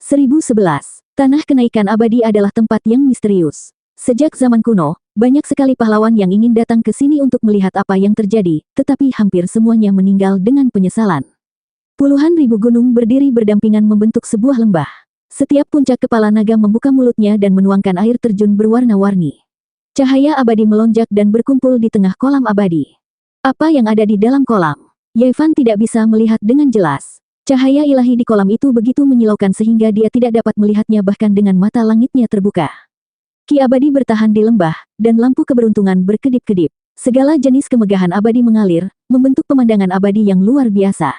1011. Tanah Kenaikan Abadi adalah tempat yang misterius. Sejak zaman kuno, banyak sekali pahlawan yang ingin datang ke sini untuk melihat apa yang terjadi, tetapi hampir semuanya meninggal dengan penyesalan. Puluhan ribu gunung berdiri berdampingan membentuk sebuah lembah. Setiap puncak kepala naga membuka mulutnya dan menuangkan air terjun berwarna-warni. Cahaya abadi melonjak dan berkumpul di tengah kolam abadi. Apa yang ada di dalam kolam? Ye Fan tidak bisa melihat dengan jelas. Cahaya ilahi di kolam itu begitu menyilaukan sehingga dia tidak dapat melihatnya bahkan dengan mata langitnya terbuka. Ki abadi bertahan di lembah, dan lampu keberuntungan berkedip-kedip. Segala jenis kemegahan abadi mengalir, membentuk pemandangan abadi yang luar biasa.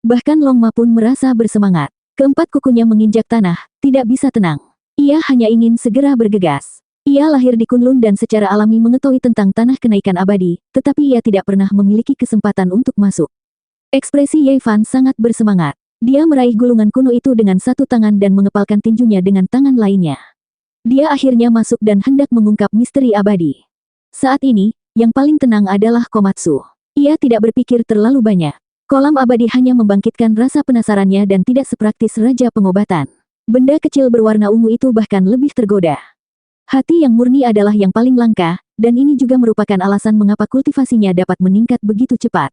Bahkan Long Ma pun merasa bersemangat. Keempat kukunya menginjak tanah, tidak bisa tenang. Ia hanya ingin segera bergegas. Ia lahir di Kunlun dan secara alami mengetahui tentang tanah kenaikan abadi, tetapi ia tidak pernah memiliki kesempatan untuk masuk. Ekspresi Ye Fan sangat bersemangat. Dia meraih gulungan kuno itu dengan satu tangan dan mengepalkan tinjunya dengan tangan lainnya. Dia akhirnya masuk dan hendak mengungkap misteri abadi. Saat ini, yang paling tenang adalah Komatsu. Ia tidak berpikir terlalu banyak. Kolam abadi hanya membangkitkan rasa penasarannya dan tidak sepraktis raja pengobatan. Benda kecil berwarna ungu itu bahkan lebih tergoda. Hati yang murni adalah yang paling langka, dan ini juga merupakan alasan mengapa kultivasinya dapat meningkat begitu cepat.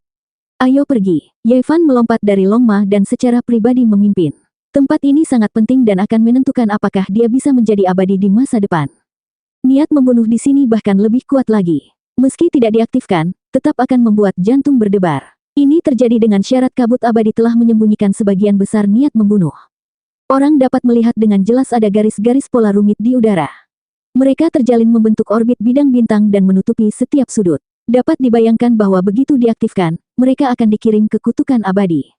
Ayo pergi. Ye Fan melompat dari Long Ma dan secara pribadi memimpin. Tempat ini sangat penting dan akan menentukan apakah dia bisa menjadi abadi di masa depan. Niat membunuh di sini bahkan lebih kuat lagi. Meski tidak diaktifkan, tetap akan membuat jantung berdebar. Ini terjadi dengan syarat kabut abadi telah menyembunyikan sebagian besar niat membunuh. Orang dapat melihat dengan jelas ada garis-garis pola rumit di udara. Mereka terjalin membentuk orbit bidang bintang dan menutupi setiap sudut. Dapat dibayangkan bahwa begitu diaktifkan, mereka akan dikirim ke kutukan abadi.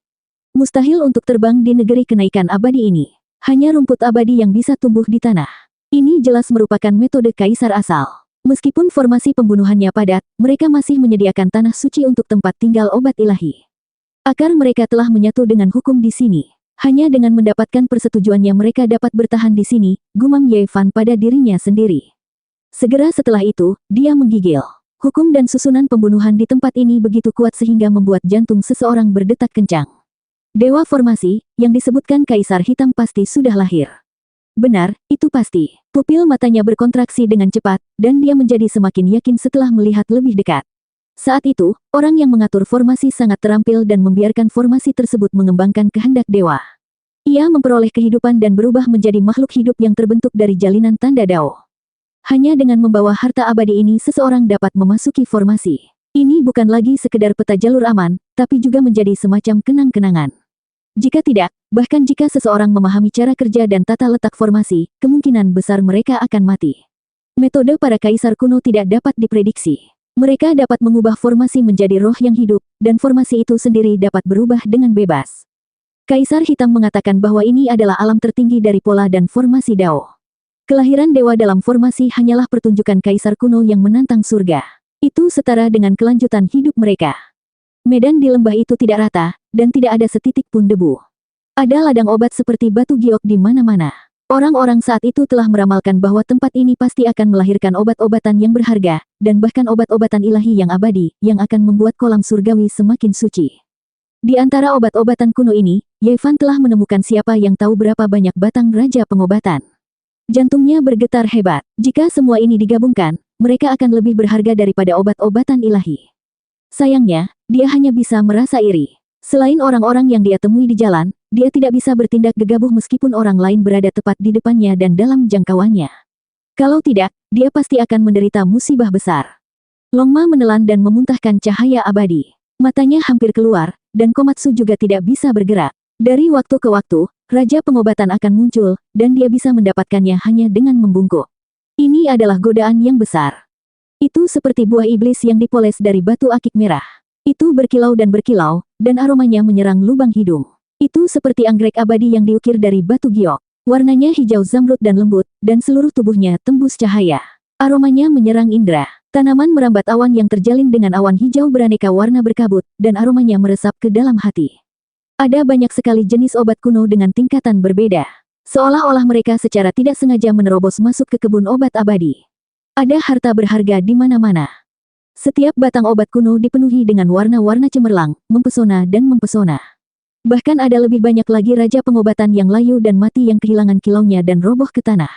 Mustahil untuk terbang di negeri kenaikan abadi ini. Hanya rumput abadi yang bisa tumbuh di tanah. Ini jelas merupakan metode kaisar asal. Meskipun formasi pembunuhannya padat, mereka masih menyediakan tanah suci untuk tempat tinggal obat ilahi. Akar mereka telah menyatu dengan hukum di sini. Hanya dengan mendapatkan persetujuannya mereka dapat bertahan di sini, gumam Ye Fan pada dirinya sendiri. Segera setelah itu, dia menggigil. Hukum dan susunan pembunuhan di tempat ini begitu kuat sehingga membuat jantung seseorang berdetak kencang. Dewa formasi, yang disebutkan Kaisar Hitam pasti sudah lahir. Benar, itu pasti. Pupil matanya berkontraksi dengan cepat, dan dia menjadi semakin yakin setelah melihat lebih dekat. Saat itu, orang yang mengatur formasi sangat terampil dan membiarkan formasi tersebut mengembangkan kehendak dewa. Ia memperoleh kehidupan dan berubah menjadi makhluk hidup yang terbentuk dari jalinan tanda Dao. Hanya dengan membawa harta abadi ini seseorang dapat memasuki formasi. Ini bukan lagi sekedar peta jalur aman, tapi juga menjadi semacam kenang-kenangan. Jika tidak, bahkan jika seseorang memahami cara kerja dan tata letak formasi, kemungkinan besar mereka akan mati. Metode para kaisar kuno tidak dapat diprediksi. Mereka dapat mengubah formasi menjadi roh yang hidup, dan formasi itu sendiri dapat berubah dengan bebas. Kaisar Hitam mengatakan bahwa ini adalah alam tertinggi dari pola dan formasi Dao. Kelahiran dewa dalam formasi hanyalah pertunjukan kaisar kuno yang menantang surga. Itu setara dengan kelanjutan hidup mereka. Medan di lembah itu tidak rata, dan tidak ada setitik pun debu. Ada ladang obat seperti batu giok di mana-mana. Orang-orang saat itu telah meramalkan bahwa tempat ini pasti akan melahirkan obat-obatan yang berharga, dan bahkan obat-obatan ilahi yang abadi, yang akan membuat kolam surgawi semakin suci. Di antara obat-obatan kuno ini, Ye Fan telah menemukan siapa yang tahu berapa banyak batang raja pengobatan. Jantungnya bergetar hebat. Jika semua ini digabungkan, mereka akan lebih berharga daripada obat-obatan ilahi. Sayangnya, dia hanya bisa merasa iri. Selain orang-orang yang dia temui di jalan, dia tidak bisa bertindak gegabah meskipun orang lain berada tepat di depannya dan dalam jangkauannya. Kalau tidak, dia pasti akan menderita musibah besar. Long Ma menelan dan memuntahkan cahaya abadi. Matanya hampir keluar, dan Komatsu juga tidak bisa bergerak. Dari waktu ke waktu, Raja Pengobatan akan muncul, dan dia bisa mendapatkannya hanya dengan membungkuk. Ini adalah godaan yang besar. Itu seperti buah iblis yang dipoles dari batu akik merah. Itu berkilau, dan aromanya menyerang lubang hidung. Itu seperti anggrek abadi yang diukir dari batu giok. Warnanya hijau zamrud dan lembut, dan seluruh tubuhnya tembus cahaya. Aromanya menyerang indera. Tanaman merambat awan yang terjalin dengan awan hijau beraneka warna berkabut, dan aromanya meresap ke dalam hati. Ada banyak sekali jenis obat kuno dengan tingkatan berbeda. Seolah-olah mereka secara tidak sengaja menerobos masuk ke kebun obat abadi. Ada harta berharga di mana-mana. Setiap batang obat kuno dipenuhi dengan warna-warna cemerlang, mempesona dan mempesona. Bahkan ada lebih banyak lagi raja pengobatan yang layu dan mati yang kehilangan kilaunya dan roboh ke tanah.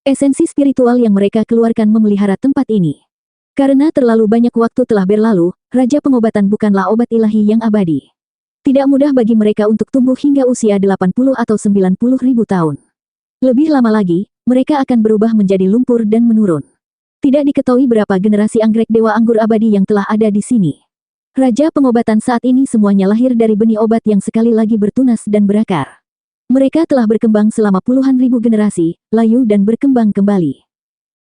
Esensi spiritual yang mereka keluarkan memelihara tempat ini. Karena terlalu banyak waktu telah berlalu, raja pengobatan bukanlah obat ilahi yang abadi. Tidak mudah bagi mereka untuk tumbuh hingga usia 80 atau 90 ribu tahun. Lebih lama lagi, mereka akan berubah menjadi lumpur dan menurun. Tidak diketahui berapa generasi anggrek dewa anggur abadi yang telah ada di sini. Raja pengobatan saat ini semuanya lahir dari benih obat yang sekali lagi bertunas dan berakar. Mereka telah berkembang selama puluhan ribu generasi, layu dan berkembang kembali.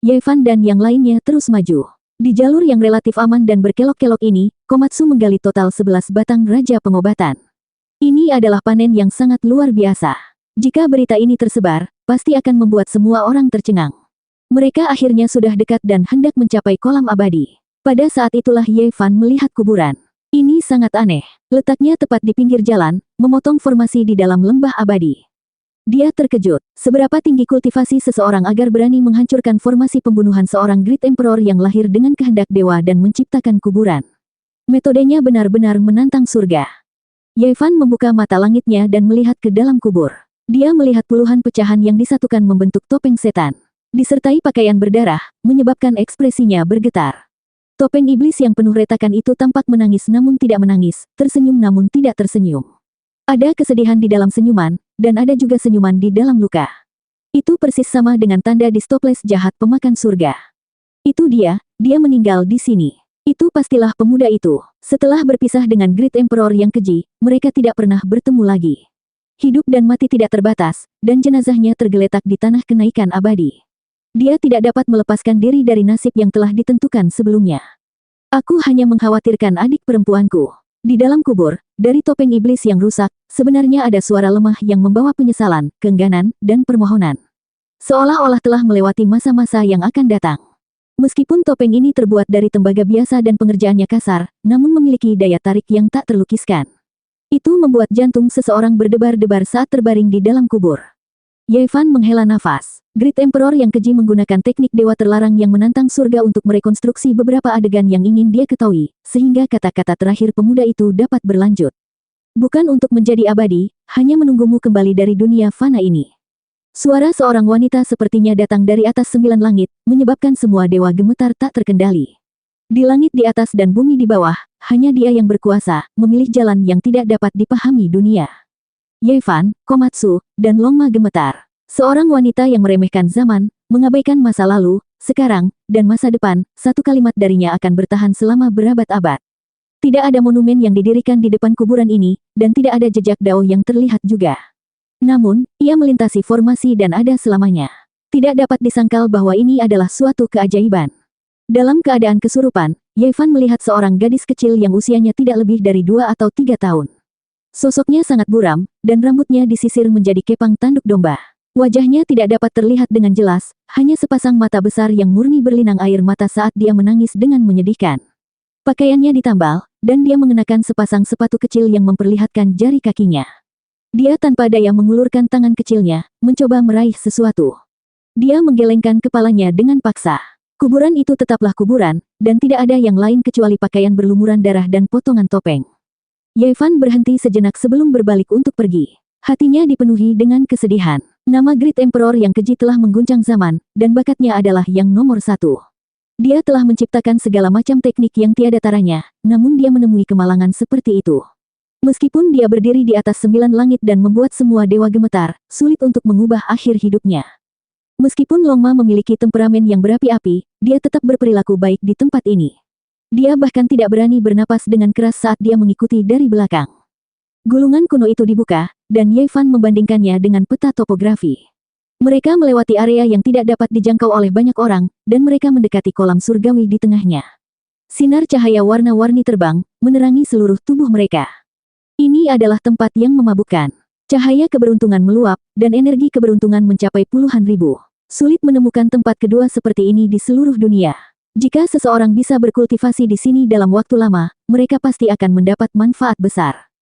Yevan dan yang lainnya terus maju. Di jalur yang relatif aman dan berkelok-kelok ini, Komatsu menggali total 11 batang raja pengobatan. Ini adalah panen yang sangat luar biasa. Jika berita ini tersebar, pasti akan membuat semua orang tercengang. Mereka akhirnya sudah dekat dan hendak mencapai kolam abadi. Pada saat itulah Yevan melihat kuburan. Ini sangat aneh. Letaknya tepat di pinggir jalan, memotong formasi di dalam lembah abadi. Dia terkejut, seberapa tinggi kultivasi seseorang agar berani menghancurkan formasi pembunuhan seorang Great Emperor yang lahir dengan kehendak dewa dan menciptakan kuburan. Metodenya benar-benar menantang surga. Yevan membuka mata langitnya dan melihat ke dalam kubur. Dia melihat puluhan pecahan yang disatukan membentuk topeng setan. Disertai pakaian berdarah, menyebabkan ekspresinya bergetar. Topeng iblis yang penuh retakan itu tampak menangis namun tidak menangis, tersenyum namun tidak tersenyum. Ada kesedihan di dalam senyuman, dan ada juga senyuman di dalam luka. Itu persis sama dengan tanda Distokles jahat pemakan surga. Itu dia meninggal di sini. Itu pastilah pemuda itu. Setelah berpisah dengan Great Emperor yang keji, mereka tidak pernah bertemu lagi. Hidup dan mati tidak terbatas, dan jenazahnya tergeletak di tanah kenaikan abadi. Dia tidak dapat melepaskan diri dari nasib yang telah ditentukan sebelumnya. Aku hanya mengkhawatirkan adik perempuanku. Di dalam kubur, dari topeng iblis yang rusak, sebenarnya ada suara lemah yang membawa penyesalan, keengganan, dan permohonan. Seolah-olah telah melewati masa-masa yang akan datang. Meskipun topeng ini terbuat dari tembaga biasa dan pengerjaannya kasar, namun memiliki daya tarik yang tak terlukiskan. Itu membuat jantung seseorang berdebar-debar saat terbaring di dalam kubur. Yevan menghela nafas. Great Emperor yang keji menggunakan teknik dewa terlarang yang menantang surga untuk merekonstruksi beberapa adegan yang ingin dia ketahui, sehingga kata-kata terakhir pemuda itu dapat berlanjut. Bukan untuk menjadi abadi, hanya menunggumu kembali dari dunia fana ini. Suara seorang wanita sepertinya datang dari atas 9 langit, menyebabkan semua dewa gemetar tak terkendali. Di langit di atas dan bumi di bawah, hanya dia yang berkuasa, memilih jalan yang tidak dapat dipahami dunia. Yevan, Komatsu, dan Longma gemetar. Seorang wanita yang meremehkan zaman, mengabaikan masa lalu, sekarang, dan masa depan, satu kalimat darinya akan bertahan selama berabad-abad. Tidak ada monumen yang didirikan di depan kuburan ini, dan tidak ada jejak dao yang terlihat juga. Namun, ia melintasi formasi dan ada selamanya. Tidak dapat disangkal bahwa ini adalah suatu keajaiban. Dalam keadaan kesurupan, Yevan melihat seorang gadis kecil yang usianya tidak lebih dari 2 atau 3 tahun. Sosoknya sangat buram, dan rambutnya disisir menjadi kepang tanduk domba. Wajahnya tidak dapat terlihat dengan jelas, hanya sepasang mata besar yang murni berlinang air mata saat dia menangis dengan menyedihkan. Pakaiannya ditambal, dan dia mengenakan sepasang sepatu kecil yang memperlihatkan jari kakinya. Dia tanpa daya mengulurkan tangan kecilnya, mencoba meraih sesuatu. Dia menggelengkan kepalanya dengan paksa. Kuburan itu tetaplah kuburan, dan tidak ada yang lain kecuali pakaian berlumuran darah dan potongan topeng. Yevan berhenti sejenak sebelum berbalik untuk pergi. Hatinya dipenuhi dengan kesedihan. Nama Great Emperor yang keji telah mengguncang zaman, dan bakatnya adalah yang nomor 1. Dia telah menciptakan segala macam teknik yang tiada taranya, namun dia menemui kemalangan seperti itu. Meskipun dia berdiri di atas 9 langit dan membuat semua dewa gemetar, sulit untuk mengubah akhir hidupnya. Meskipun Longma memiliki temperamen yang berapi-api, dia tetap berperilaku baik di tempat ini. Dia bahkan tidak berani bernapas dengan keras saat dia mengikuti dari belakang. Gulungan kuno itu dibuka, dan Yevan membandingkannya dengan peta topografi. Mereka melewati area yang tidak dapat dijangkau oleh banyak orang, dan mereka mendekati kolam surgawi di tengahnya. Sinar cahaya warna-warni terbang, menerangi seluruh tubuh mereka. Ini adalah tempat yang memabukkan. Cahaya keberuntungan meluap, dan energi keberuntungan mencapai puluhan ribu. Sulit menemukan tempat kedua seperti ini di seluruh dunia. Jika seseorang bisa berkultivasi di sini dalam waktu lama, mereka pasti akan mendapat manfaat besar.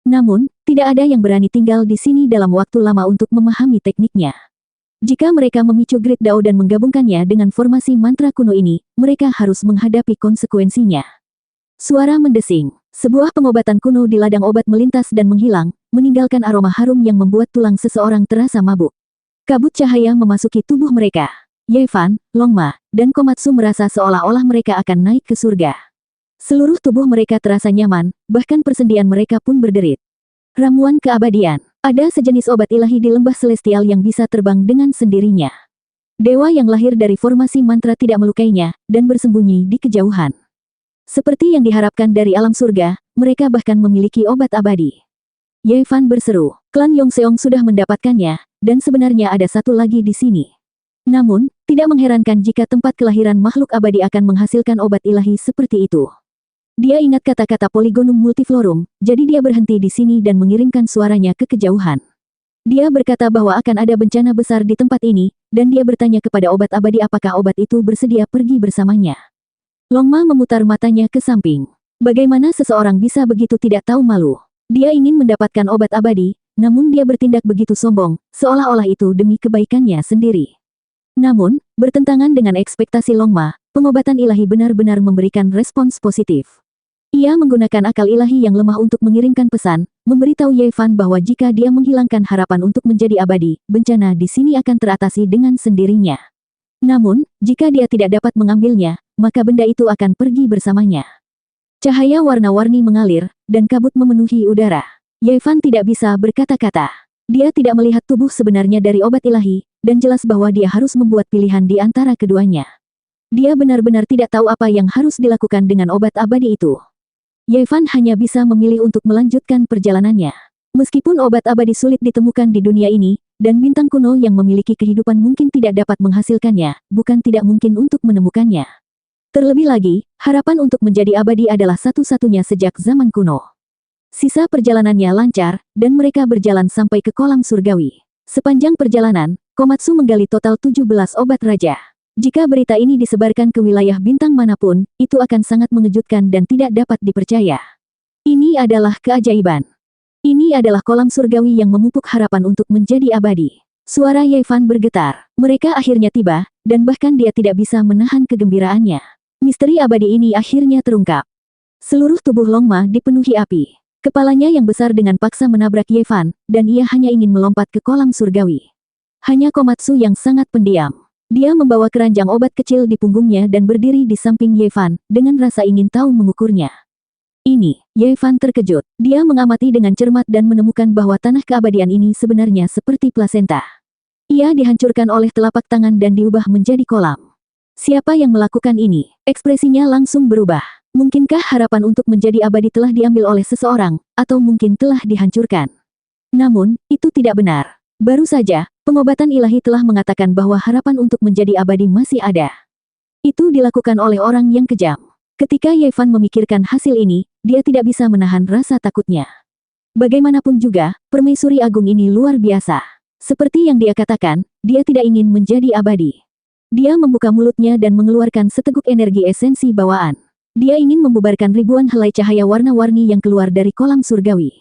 Namun, tidak ada yang berani tinggal di sini dalam waktu lama untuk memahami tekniknya. Jika mereka memicu Great Dao dan menggabungkannya dengan formasi mantra kuno ini, mereka harus menghadapi konsekuensinya. Suara mendesing. Sebuah pengobatan kuno di ladang obat melintas dan menghilang, meninggalkan aroma harum yang membuat tulang seseorang terasa mabuk. Kabut cahaya memasuki tubuh mereka. Ye Fan, Long Ma, dan Komatsu merasa seolah-olah mereka akan naik ke surga. Seluruh tubuh mereka terasa nyaman, bahkan persendian mereka pun berderit. Ramuan keabadian. Ada sejenis obat ilahi di lembah celestial yang bisa terbang dengan sendirinya. Dewa yang lahir dari formasi mantra tidak melukainya, dan bersembunyi di kejauhan. Seperti yang diharapkan dari alam surga, mereka bahkan memiliki obat abadi. Ye Fan berseru, klan Yongseong sudah mendapatkannya, dan sebenarnya ada satu lagi di sini. Namun, tidak mengherankan jika tempat kelahiran makhluk abadi akan menghasilkan obat ilahi seperti itu. Dia ingat kata-kata Polygonum Multiflorum, jadi dia berhenti di sini dan mengirimkan suaranya ke kejauhan. Dia berkata bahwa akan ada bencana besar di tempat ini, dan dia bertanya kepada obat abadi apakah obat itu bersedia pergi bersamanya. Long Ma memutar matanya ke samping. Bagaimana seseorang bisa begitu tidak tahu malu? Dia ingin mendapatkan obat abadi, namun dia bertindak begitu sombong, seolah-olah itu demi kebaikannya sendiri. Namun, bertentangan dengan ekspektasi Long Ma, pengobatan ilahi benar-benar memberikan respons positif. Ia menggunakan akal ilahi yang lemah untuk mengirimkan pesan, memberitahu Ye Fan bahwa jika dia menghilangkan harapan untuk menjadi abadi, bencana di sini akan teratasi dengan sendirinya. Namun, jika dia tidak dapat mengambilnya, maka benda itu akan pergi bersamanya. Cahaya warna-warni mengalir, dan kabut memenuhi udara. Ye Fan tidak bisa berkata-kata. Dia tidak melihat tubuh sebenarnya dari obat ilahi, dan jelas bahwa dia harus membuat pilihan di antara keduanya. Dia benar-benar tidak tahu apa yang harus dilakukan dengan obat abadi itu. Ye Fan hanya bisa memilih untuk melanjutkan perjalanannya. Meskipun obat abadi sulit ditemukan di dunia ini, dan bintang kuno yang memiliki kehidupan mungkin tidak dapat menghasilkannya, bukan tidak mungkin untuk menemukannya. Terlebih lagi, harapan untuk menjadi abadi adalah satu-satunya sejak zaman kuno. Sisa perjalanannya lancar, dan mereka berjalan sampai ke kolam surgawi. Sepanjang perjalanan, Komatsu menggali total 17 obat raja. Jika berita ini disebarkan ke wilayah bintang manapun, itu akan sangat mengejutkan dan tidak dapat dipercaya. Ini adalah keajaiban. Ini adalah kolam surgawi yang memupuk harapan untuk menjadi abadi. Suara Ye Fan bergetar. Mereka akhirnya tiba, dan bahkan dia tidak bisa menahan kegembiraannya. Misteri abadi ini akhirnya terungkap. Seluruh tubuh Long Ma dipenuhi api. Kepalanya yang besar dengan paksa menabrak Ye Fan, dan ia hanya ingin melompat ke kolam surgawi. Hanya Komatsu yang sangat pendiam. Dia membawa keranjang obat kecil di punggungnya dan berdiri di samping Ye Fan, dengan rasa ingin tahu mengukurnya. Ini, Ye Fan terkejut. Dia mengamati dengan cermat dan menemukan bahwa tanah keabadian ini sebenarnya seperti plasenta. Ia dihancurkan oleh telapak tangan dan diubah menjadi kolam. Siapa yang melakukan ini? Ekspresinya langsung berubah. Mungkinkah harapan untuk menjadi abadi telah diambil oleh seseorang, atau mungkin telah dihancurkan? Namun, itu tidak benar. Baru saja, pengobatan ilahi telah mengatakan bahwa harapan untuk menjadi abadi masih ada. Itu dilakukan oleh orang yang kejam. Ketika Ye Fan memikirkan hasil ini, dia tidak bisa menahan rasa takutnya. Bagaimanapun juga, permaisuri agung ini luar biasa. Seperti yang dia katakan, dia tidak ingin menjadi abadi. Dia membuka mulutnya dan mengeluarkan seteguk energi esensi bawaan. Dia ingin membubarkan ribuan helai cahaya warna-warni yang keluar dari kolam surgawi.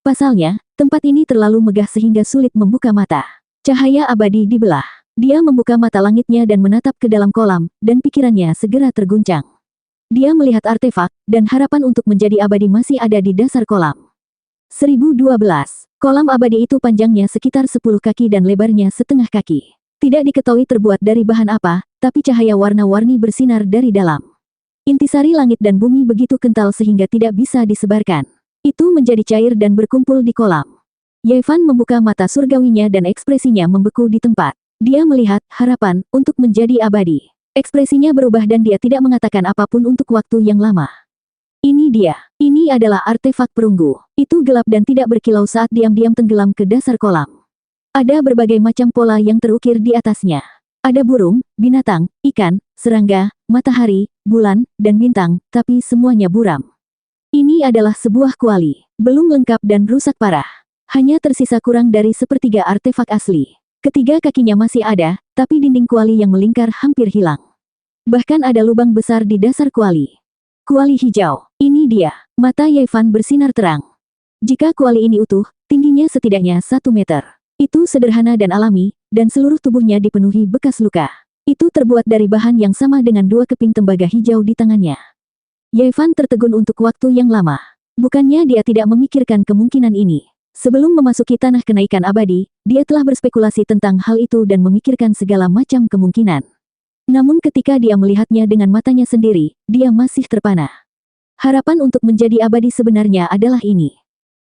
Pasalnya, tempat ini terlalu megah sehingga sulit membuka mata. Cahaya abadi dibelah. Dia membuka mata langitnya dan menatap ke dalam kolam, dan pikirannya segera terguncang. Dia melihat artefak, dan harapan untuk menjadi abadi masih ada di dasar kolam. 1012. Kolam abadi itu panjangnya sekitar 10 kaki dan lebarnya setengah kaki. Tidak diketahui terbuat dari bahan apa, tapi cahaya warna-warni bersinar dari dalam. Intisari langit dan bumi begitu kental sehingga tidak bisa disebarkan. Itu menjadi cair dan berkumpul di kolam. Ye Fan membuka mata surgawinya dan ekspresinya membeku di tempat. Dia melihat harapan untuk menjadi abadi. Ekspresinya berubah dan dia tidak mengatakan apapun untuk waktu yang lama. Ini dia. Ini adalah artefak perunggu. Itu gelap dan tidak berkilau saat diam-diam tenggelam ke dasar kolam. Ada berbagai macam pola yang terukir di atasnya. Ada burung, binatang, ikan, serangga, matahari, bulan, dan bintang, tapi semuanya buram. Ini adalah sebuah kuali. Belum lengkap dan rusak parah. Hanya tersisa kurang dari sepertiga artefak asli. Ketiga kakinya masih ada, tapi dinding kuali yang melingkar hampir hilang. Bahkan ada lubang besar di dasar kuali. Kuali hijau. Ini dia. Mata Ye Fan bersinar terang. Jika kuali ini utuh, tingginya setidaknya 1 meter. Itu sederhana dan alami, dan seluruh tubuhnya dipenuhi bekas luka. Itu terbuat dari bahan yang sama dengan 2 keping tembaga hijau di tangannya. Ye Fan tertegun untuk waktu yang lama. Bukannya dia tidak memikirkan kemungkinan ini. Sebelum memasuki tanah kenaikan abadi, dia telah berspekulasi tentang hal itu dan memikirkan segala macam kemungkinan. Namun ketika dia melihatnya dengan matanya sendiri, dia masih terpana. Harapan untuk menjadi abadi sebenarnya adalah ini.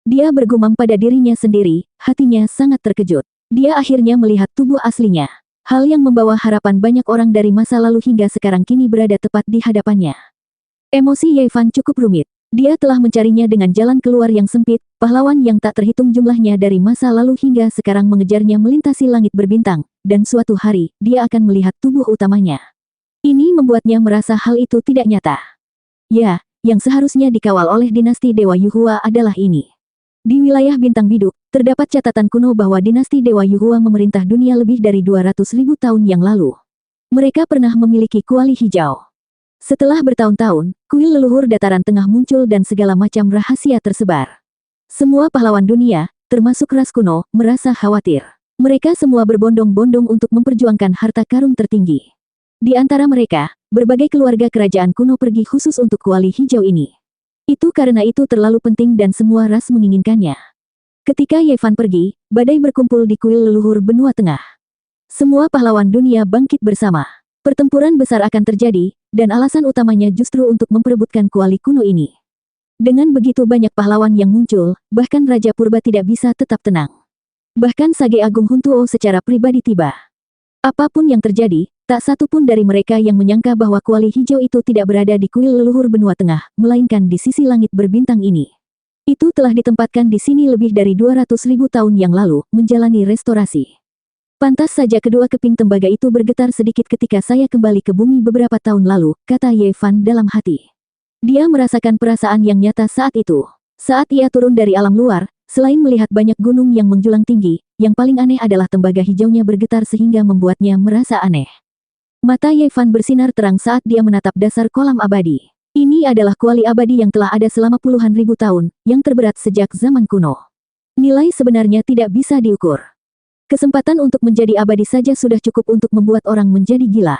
Dia bergumam pada dirinya sendiri, hatinya sangat terkejut. Dia akhirnya melihat tubuh aslinya. Hal yang membawa harapan banyak orang dari masa lalu hingga sekarang kini berada tepat di hadapannya. Emosi Ye Fan cukup rumit. Dia telah mencarinya dengan jalan keluar yang sempit, pahlawan yang tak terhitung jumlahnya dari masa lalu hingga sekarang mengejarnya melintasi langit berbintang, dan suatu hari, dia akan melihat tubuh utamanya. Ini membuatnya merasa hal itu tidak nyata. Ya, yang seharusnya dikawal oleh dinasti Dewa Yuhua adalah ini. Di wilayah Bintang Biduk, terdapat catatan kuno bahwa dinasti Dewa Yuhua memerintah dunia lebih dari 200.000 tahun yang lalu. Mereka pernah memiliki kuali hijau. Setelah bertahun-tahun, kuil leluhur dataran tengah muncul dan segala macam rahasia tersebar. Semua pahlawan dunia, termasuk ras kuno, merasa khawatir. Mereka semua berbondong-bondong untuk memperjuangkan harta karun tertinggi. Di antara mereka, berbagai keluarga kerajaan kuno pergi khusus untuk kuali hijau ini. Itu karena itu terlalu penting dan semua ras menginginkannya. Ketika Ye Fan pergi, badai berkumpul di kuil leluhur benua tengah. Semua pahlawan dunia bangkit bersama. Pertempuran besar akan terjadi, dan alasan utamanya justru untuk memperebutkan kuali kuno ini. Dengan begitu banyak pahlawan yang muncul, bahkan Raja Purba tidak bisa tetap tenang. Bahkan Sage Agung Huntuo secara pribadi tiba. Apapun yang terjadi, tak satu pun dari mereka yang menyangka bahwa kuali hijau itu tidak berada di kuil leluhur benua tengah, melainkan di sisi langit berbintang ini. Itu telah ditempatkan di sini lebih dari 200.000 tahun yang lalu, menjalani restorasi. Pantas saja kedua keping tembaga itu bergetar sedikit ketika saya kembali ke bumi beberapa tahun lalu, kata Ye Fan dalam hati. Dia merasakan perasaan yang nyata saat itu. Saat ia turun dari alam luar, selain melihat banyak gunung yang menjulang tinggi, yang paling aneh adalah tembaga hijaunya bergetar sehingga membuatnya merasa aneh. Mata Ye Fan bersinar terang saat dia menatap dasar kolam abadi. Ini adalah kuali abadi yang telah ada selama puluhan ribu tahun, yang terberat sejak zaman kuno. Nilai sebenarnya tidak bisa diukur. Kesempatan untuk menjadi abadi saja sudah cukup untuk membuat orang menjadi gila.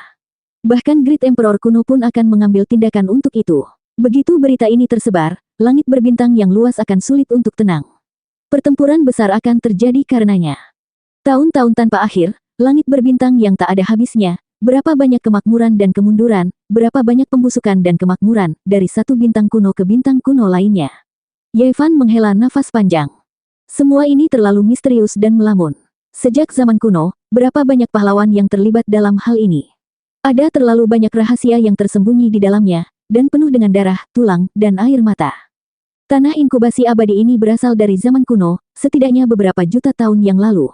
Bahkan Great Emperor kuno pun akan mengambil tindakan untuk itu. Begitu berita ini tersebar, langit berbintang yang luas akan sulit untuk tenang. Pertempuran besar akan terjadi karenanya. Tahun-tahun tanpa akhir, langit berbintang yang tak ada habisnya, berapa banyak kemakmuran dan kemunduran, berapa banyak pembusukan dan kemakmuran, dari satu bintang kuno ke bintang kuno lainnya. Ye Fan menghela nafas panjang. Semua ini terlalu misterius dan melamun. Sejak zaman kuno, berapa banyak pahlawan yang terlibat dalam hal ini. Ada terlalu banyak rahasia yang tersembunyi di dalamnya, dan penuh dengan darah, tulang, dan air mata. Tanah inkubasi abadi ini berasal dari zaman kuno, setidaknya beberapa juta tahun yang lalu.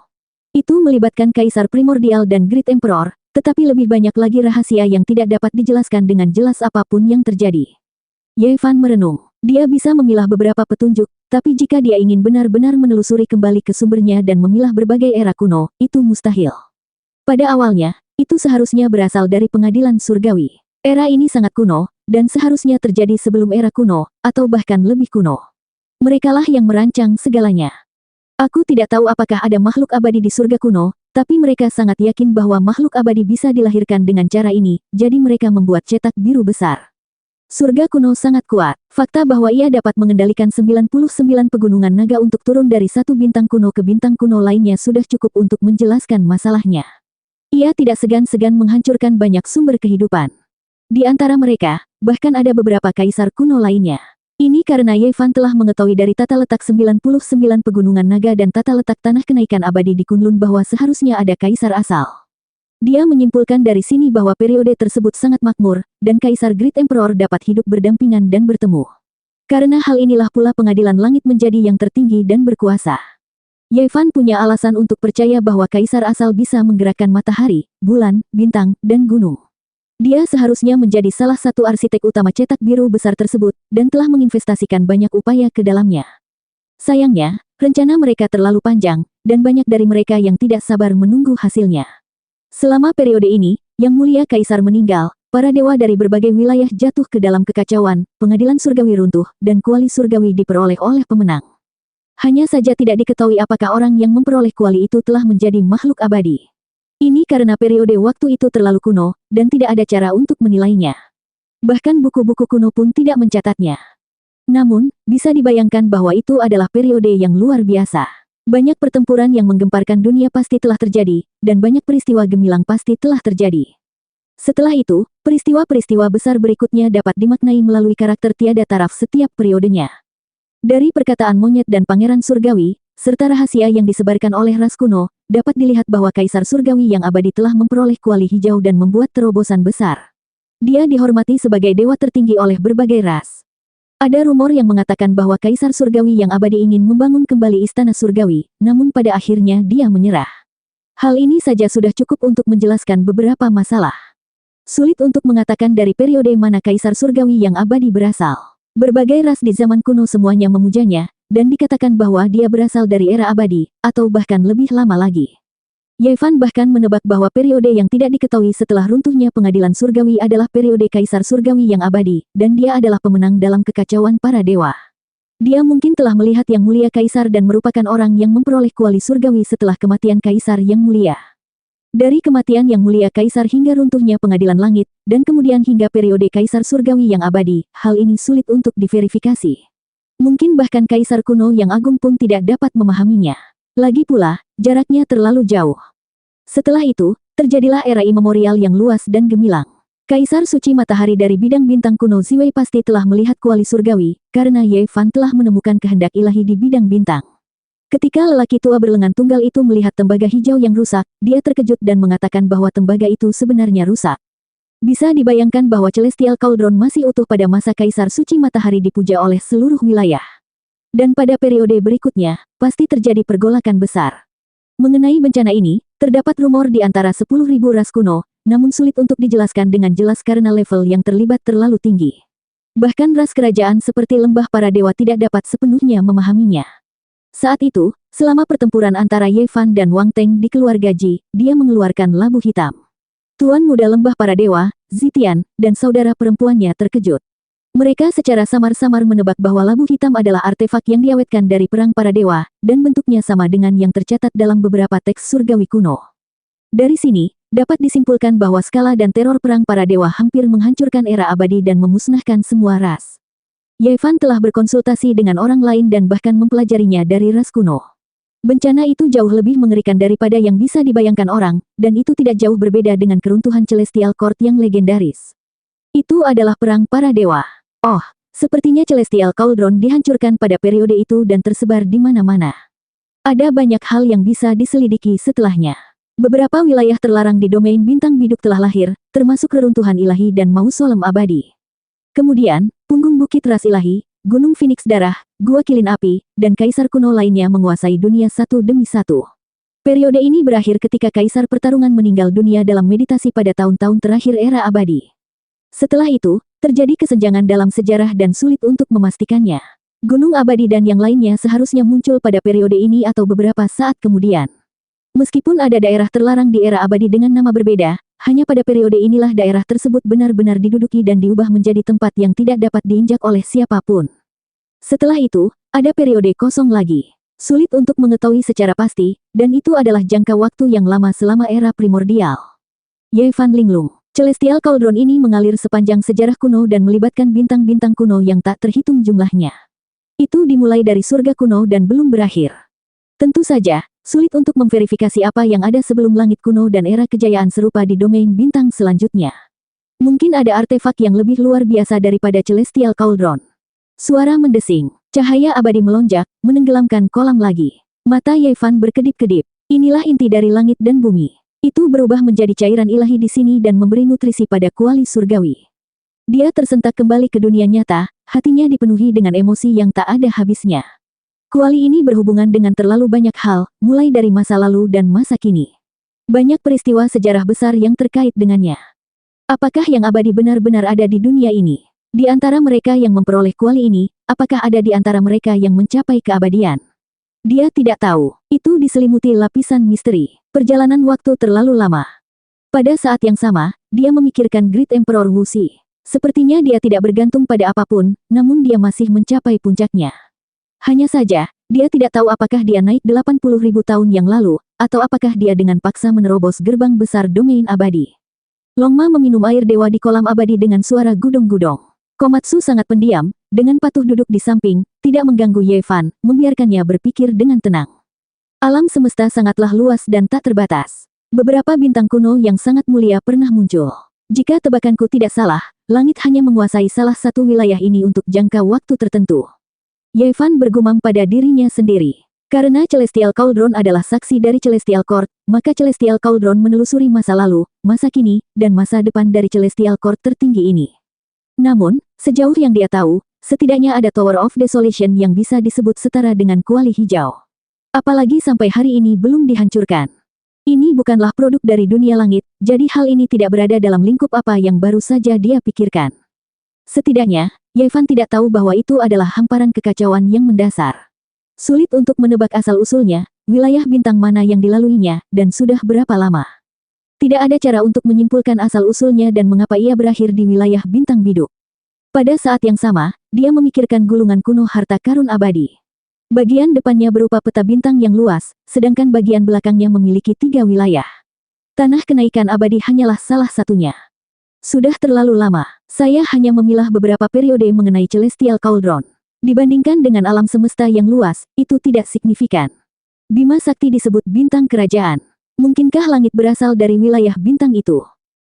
Itu melibatkan Kaisar Primordial dan Great Emperor, tetapi lebih banyak lagi rahasia yang tidak dapat dijelaskan dengan jelas apapun yang terjadi. Ye Fan merenung. Dia bisa memilah beberapa petunjuk, tapi jika dia ingin benar-benar menelusuri kembali ke sumbernya dan memilah berbagai era kuno, itu mustahil. Pada awalnya, itu seharusnya berasal dari pengadilan surgawi. Era ini sangat kuno, dan seharusnya terjadi sebelum era kuno, atau bahkan lebih kuno. Merekalah yang merancang segalanya. Aku tidak tahu apakah ada makhluk abadi di surga kuno, tapi mereka sangat yakin bahwa makhluk abadi bisa dilahirkan dengan cara ini, jadi mereka membuat cetak biru besar. Surga kuno sangat kuat. Fakta bahwa ia dapat mengendalikan 99 pegunungan naga untuk turun dari satu bintang kuno ke bintang kuno lainnya sudah cukup untuk menjelaskan masalahnya. Ia tidak segan-segan menghancurkan banyak sumber kehidupan. Di antara mereka, bahkan ada beberapa kaisar kuno lainnya. Ini karena Ye Fan telah mengetahui dari tata letak 99 pegunungan naga dan tata letak tanah kenaikan abadi di Kunlun bahwa seharusnya ada kaisar asal. Dia menyimpulkan dari sini bahwa periode tersebut sangat makmur, dan Kaisar Great Emperor dapat hidup berdampingan dan bertemu. Karena hal inilah pula pengadilan langit menjadi yang tertinggi dan berkuasa. Ye Fan punya alasan untuk percaya bahwa Kaisar asal bisa menggerakkan matahari, bulan, bintang, dan gunung. Dia seharusnya menjadi salah satu arsitek utama cetak biru besar tersebut, dan telah menginvestasikan banyak upaya ke dalamnya. Sayangnya, rencana mereka terlalu panjang, dan banyak dari mereka yang tidak sabar menunggu hasilnya. Selama periode ini, Yang Mulia Kaisar meninggal, para dewa dari berbagai wilayah jatuh ke dalam kekacauan, pengadilan surgawi runtuh, dan kuali surgawi diperoleh oleh pemenang. Hanya saja tidak diketahui apakah orang yang memperoleh kuali itu telah menjadi makhluk abadi. Ini karena periode waktu itu terlalu kuno, dan tidak ada cara untuk menilainya. Bahkan buku-buku kuno pun tidak mencatatnya. Namun, bisa dibayangkan bahwa itu adalah periode yang luar biasa. Banyak pertempuran yang menggemparkan dunia pasti telah terjadi, dan banyak peristiwa gemilang pasti telah terjadi. Setelah itu, peristiwa-peristiwa besar berikutnya dapat dimaknai melalui karakter tiada taraf setiap periodenya. Dari perkataan monyet dan pangeran surgawi, serta rahasia yang disebarkan oleh ras kuno, dapat dilihat bahwa kaisar surgawi yang abadi telah memperoleh kuali hijau dan membuat terobosan besar. Dia dihormati sebagai dewa tertinggi oleh berbagai ras. Ada rumor yang mengatakan bahwa kaisar surgawi yang abadi ingin membangun kembali istana surgawi, namun pada akhirnya dia menyerah. Hal ini saja sudah cukup untuk menjelaskan beberapa masalah. Sulit untuk mengatakan dari periode mana kaisar surgawi yang abadi berasal. Berbagai ras di zaman kuno semuanya memujanya, dan dikatakan bahwa dia berasal dari era abadi, atau bahkan lebih lama lagi. Yevan bahkan menebak bahwa periode yang tidak diketahui setelah runtuhnya pengadilan surgawi adalah periode kaisar surgawi yang abadi, dan dia adalah pemenang dalam kekacauan para dewa. Dia mungkin telah melihat yang mulia kaisar dan merupakan orang yang memperoleh kuali surgawi setelah kematian kaisar yang mulia. Dari kematian yang mulia kaisar hingga runtuhnya pengadilan langit, dan kemudian hingga periode kaisar surgawi yang abadi, hal ini sulit untuk diverifikasi. Mungkin bahkan kaisar kuno yang agung pun tidak dapat memahaminya. Lagi pula, jaraknya terlalu jauh. Setelah itu, terjadilah era imemorial yang luas dan gemilang. Kaisar suci matahari dari bidang bintang kuno Ziwei pasti telah melihat kuali surgawi, karena Ye Fan telah menemukan kehendak ilahi di bidang bintang. Ketika lelaki tua berlengan tunggal itu melihat tembaga hijau yang rusak, dia terkejut dan mengatakan bahwa tembaga itu sebenarnya rusak. Bisa dibayangkan bahwa Celestial Cauldron masih utuh pada masa Kaisar Suci Matahari dipuja oleh seluruh wilayah. Dan pada periode berikutnya, pasti terjadi pergolakan besar. Mengenai bencana ini, terdapat rumor di antara 10.000 ras kuno, namun sulit untuk dijelaskan dengan jelas karena level yang terlibat terlalu tinggi. Bahkan ras kerajaan seperti lembah para dewa tidak dapat sepenuhnya memahaminya. Saat itu, selama pertempuran antara Ye Fan dan Wang Teng di keluarga Ji, dia mengeluarkan labu hitam. Tuan muda lembah para dewa, Zitian, dan saudara perempuannya terkejut. Mereka secara samar-samar menebak bahwa labu hitam adalah artefak yang diawetkan dari perang para dewa, dan bentuknya sama dengan yang tercatat dalam beberapa teks surgawi kuno. Dari sini, dapat disimpulkan bahwa skala dan teror perang para dewa hampir menghancurkan era abadi dan memusnahkan semua ras. Ye Fan telah berkonsultasi dengan orang lain dan bahkan mempelajarinya dari ras kuno. Bencana itu jauh lebih mengerikan daripada yang bisa dibayangkan orang, dan itu tidak jauh berbeda dengan keruntuhan Celestial Court yang legendaris. Itu adalah perang para dewa. Oh, sepertinya Celestial Cauldron dihancurkan pada periode itu dan tersebar di mana-mana. Ada banyak hal yang bisa diselidiki setelahnya. Beberapa wilayah terlarang di domain bintang biduk telah lahir, termasuk reruntuhan ilahi dan mausolem abadi. Kemudian, punggung bukit ras ilahi, gunung Phoenix darah, gua kilin api, dan kaisar kuno lainnya menguasai dunia satu demi satu. Periode ini berakhir ketika kaisar pertarungan meninggal dunia dalam meditasi pada tahun-tahun terakhir era abadi. Setelah itu, terjadi kesenjangan dalam sejarah dan sulit untuk memastikannya. Gunung abadi dan yang lainnya seharusnya muncul pada periode ini atau beberapa saat kemudian. Meskipun ada daerah terlarang di era abadi dengan nama berbeda, hanya pada periode inilah daerah tersebut benar-benar diduduki dan diubah menjadi tempat yang tidak dapat diinjak oleh siapapun. Setelah itu, ada periode kosong lagi. Sulit untuk mengetahui secara pasti, dan itu adalah jangka waktu yang lama selama era primordial. Ye Fan Linglung. Celestial Cauldron ini mengalir sepanjang sejarah kuno dan melibatkan bintang-bintang kuno yang tak terhitung jumlahnya. Itu dimulai dari surga kuno dan belum berakhir. Tentu saja, sulit untuk memverifikasi apa yang ada sebelum langit kuno dan era kejayaan serupa di domain bintang selanjutnya. Mungkin ada artefak yang lebih luar biasa daripada Celestial Cauldron. Suara mendesing, cahaya abadi melonjak, menenggelamkan kolam lagi. Mata Ye Fan berkedip-kedip. Inilah inti dari langit dan bumi. Itu berubah menjadi cairan ilahi di sini dan memberi nutrisi pada kuali surgawi. Dia tersentak kembali ke dunia nyata, hatinya dipenuhi dengan emosi yang tak ada habisnya. Kuali ini berhubungan dengan terlalu banyak hal, mulai dari masa lalu dan masa kini. Banyak peristiwa sejarah besar yang terkait dengannya. Apakah yang abadi benar-benar ada di dunia ini? Di antara mereka yang memperoleh kuali ini, apakah ada di antara mereka yang mencapai keabadian? Dia tidak tahu. Itu diselimuti lapisan misteri. Perjalanan waktu terlalu lama. Pada saat yang sama, dia memikirkan Great Emperor Wuxi. Sepertinya dia tidak bergantung pada apapun, namun dia masih mencapai puncaknya. Hanya saja, dia tidak tahu apakah dia naik 80.000 tahun yang lalu, atau apakah dia dengan paksa menerobos gerbang besar domain abadi. Longma meminum air dewa di kolam abadi dengan suara gudong-gudong. Komatsu sangat pendiam, dengan patuh duduk di samping, tidak mengganggu Ye Fan, membiarkannya berpikir dengan tenang. Alam semesta sangatlah luas dan tak terbatas. Beberapa bintang kuno yang sangat mulia pernah muncul. Jika tebakanku tidak salah, langit hanya menguasai salah satu wilayah ini untuk jangka waktu tertentu. Ye Fan bergumam pada dirinya sendiri. Karena Celestial Cauldron adalah saksi dari Celestial Court, maka Celestial Cauldron menelusuri masa lalu, masa kini, dan masa depan dari Celestial Court tertinggi ini. Namun, sejauh yang dia tahu, setidaknya ada Tower of Desolation yang bisa disebut setara dengan kuali hijau. Apalagi sampai hari ini belum dihancurkan. Ini bukanlah produk dari dunia langit, jadi hal ini tidak berada dalam lingkup apa yang baru saja dia pikirkan. Setidaknya, Ye Fan tidak tahu bahwa itu adalah hamparan kekacauan yang mendasar. Sulit untuk menebak asal-usulnya, wilayah bintang mana yang dilaluinya, dan sudah berapa lama. Tidak ada cara untuk menyimpulkan asal-usulnya dan mengapa ia berakhir di wilayah bintang bidu. Pada saat yang sama, dia memikirkan gulungan kuno harta karun abadi. Bagian depannya berupa peta bintang yang luas, sedangkan bagian belakangnya memiliki 3 wilayah. Tanah kenaikan abadi hanyalah salah satunya. Sudah terlalu lama, saya hanya memilah beberapa periode mengenai Celestial Cauldron. Dibandingkan dengan alam semesta yang luas, itu tidak signifikan. Bima Sakti disebut bintang kerajaan. Mungkinkah langit berasal dari wilayah bintang itu?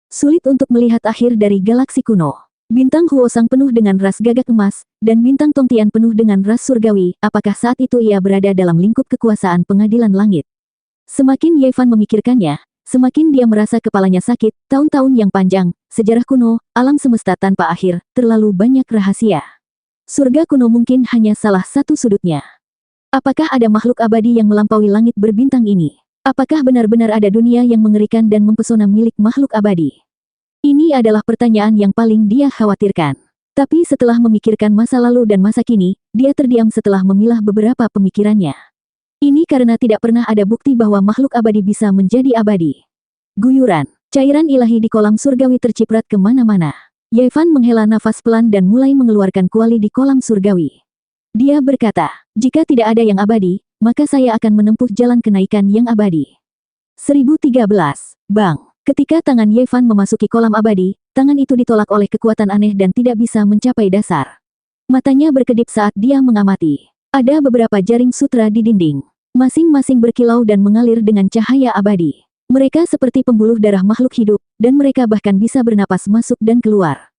Sulit untuk melihat akhir dari galaksi kuno. Bintang Huosang penuh dengan ras gagak emas, dan bintang Tongtian penuh dengan ras surgawi. Apakah saat itu ia berada dalam lingkup kekuasaan pengadilan langit? Semakin Ye Fan memikirkannya, semakin dia merasa kepalanya sakit. Tahun-tahun yang panjang, sejarah kuno, alam semesta tanpa akhir, terlalu banyak rahasia. Surga kuno mungkin hanya salah satu sudutnya. Apakah ada makhluk abadi yang melampaui langit berbintang ini? Apakah benar-benar ada dunia yang mengerikan dan mempesona milik makhluk abadi? Ini adalah pertanyaan yang paling dia khawatirkan. Tapi setelah memikirkan masa lalu dan masa kini, dia terdiam setelah memilah beberapa pemikirannya. Ini karena tidak pernah ada bukti bahwa makhluk abadi bisa menjadi abadi. Guyuran, cairan ilahi di kolam surgawi terciprat kemana-mana. Ye Fan menghela nafas pelan dan mulai mengeluarkan kuali di kolam surgawi. Dia berkata, jika tidak ada yang abadi, maka saya akan menempuh jalan kenaikan yang abadi. 1013. Bang. Ketika tangan Ye Fan memasuki kolam abadi, tangan itu ditolak oleh kekuatan aneh dan tidak bisa mencapai dasar. Matanya berkedip saat dia mengamati. Ada beberapa jaring sutra di dinding. Masing-masing berkilau dan mengalir dengan cahaya abadi. Mereka seperti pembuluh darah makhluk hidup, dan mereka bahkan bisa bernapas masuk dan keluar.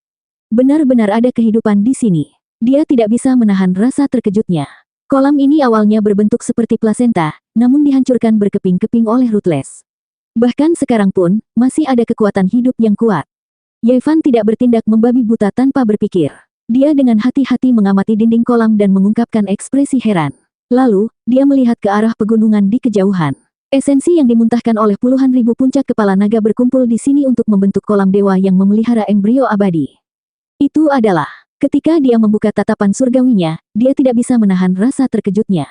Benar-benar ada kehidupan di sini. Dia tidak bisa menahan rasa terkejutnya. Kolam ini awalnya berbentuk seperti plasenta, namun dihancurkan berkeping-keping oleh Ruthless. Bahkan sekarang pun, masih ada kekuatan hidup yang kuat. Ye Fan tidak bertindak membabi buta tanpa berpikir. Dia dengan hati-hati mengamati dinding kolam dan mengungkapkan ekspresi heran. Lalu, dia melihat ke arah pegunungan di kejauhan. Esensi yang dimuntahkan oleh puluhan ribu puncak kepala naga berkumpul di sini untuk membentuk kolam dewa yang memelihara embrio abadi. Itu adalah, ketika dia membuka tatapan surgawinya, dia tidak bisa menahan rasa terkejutnya.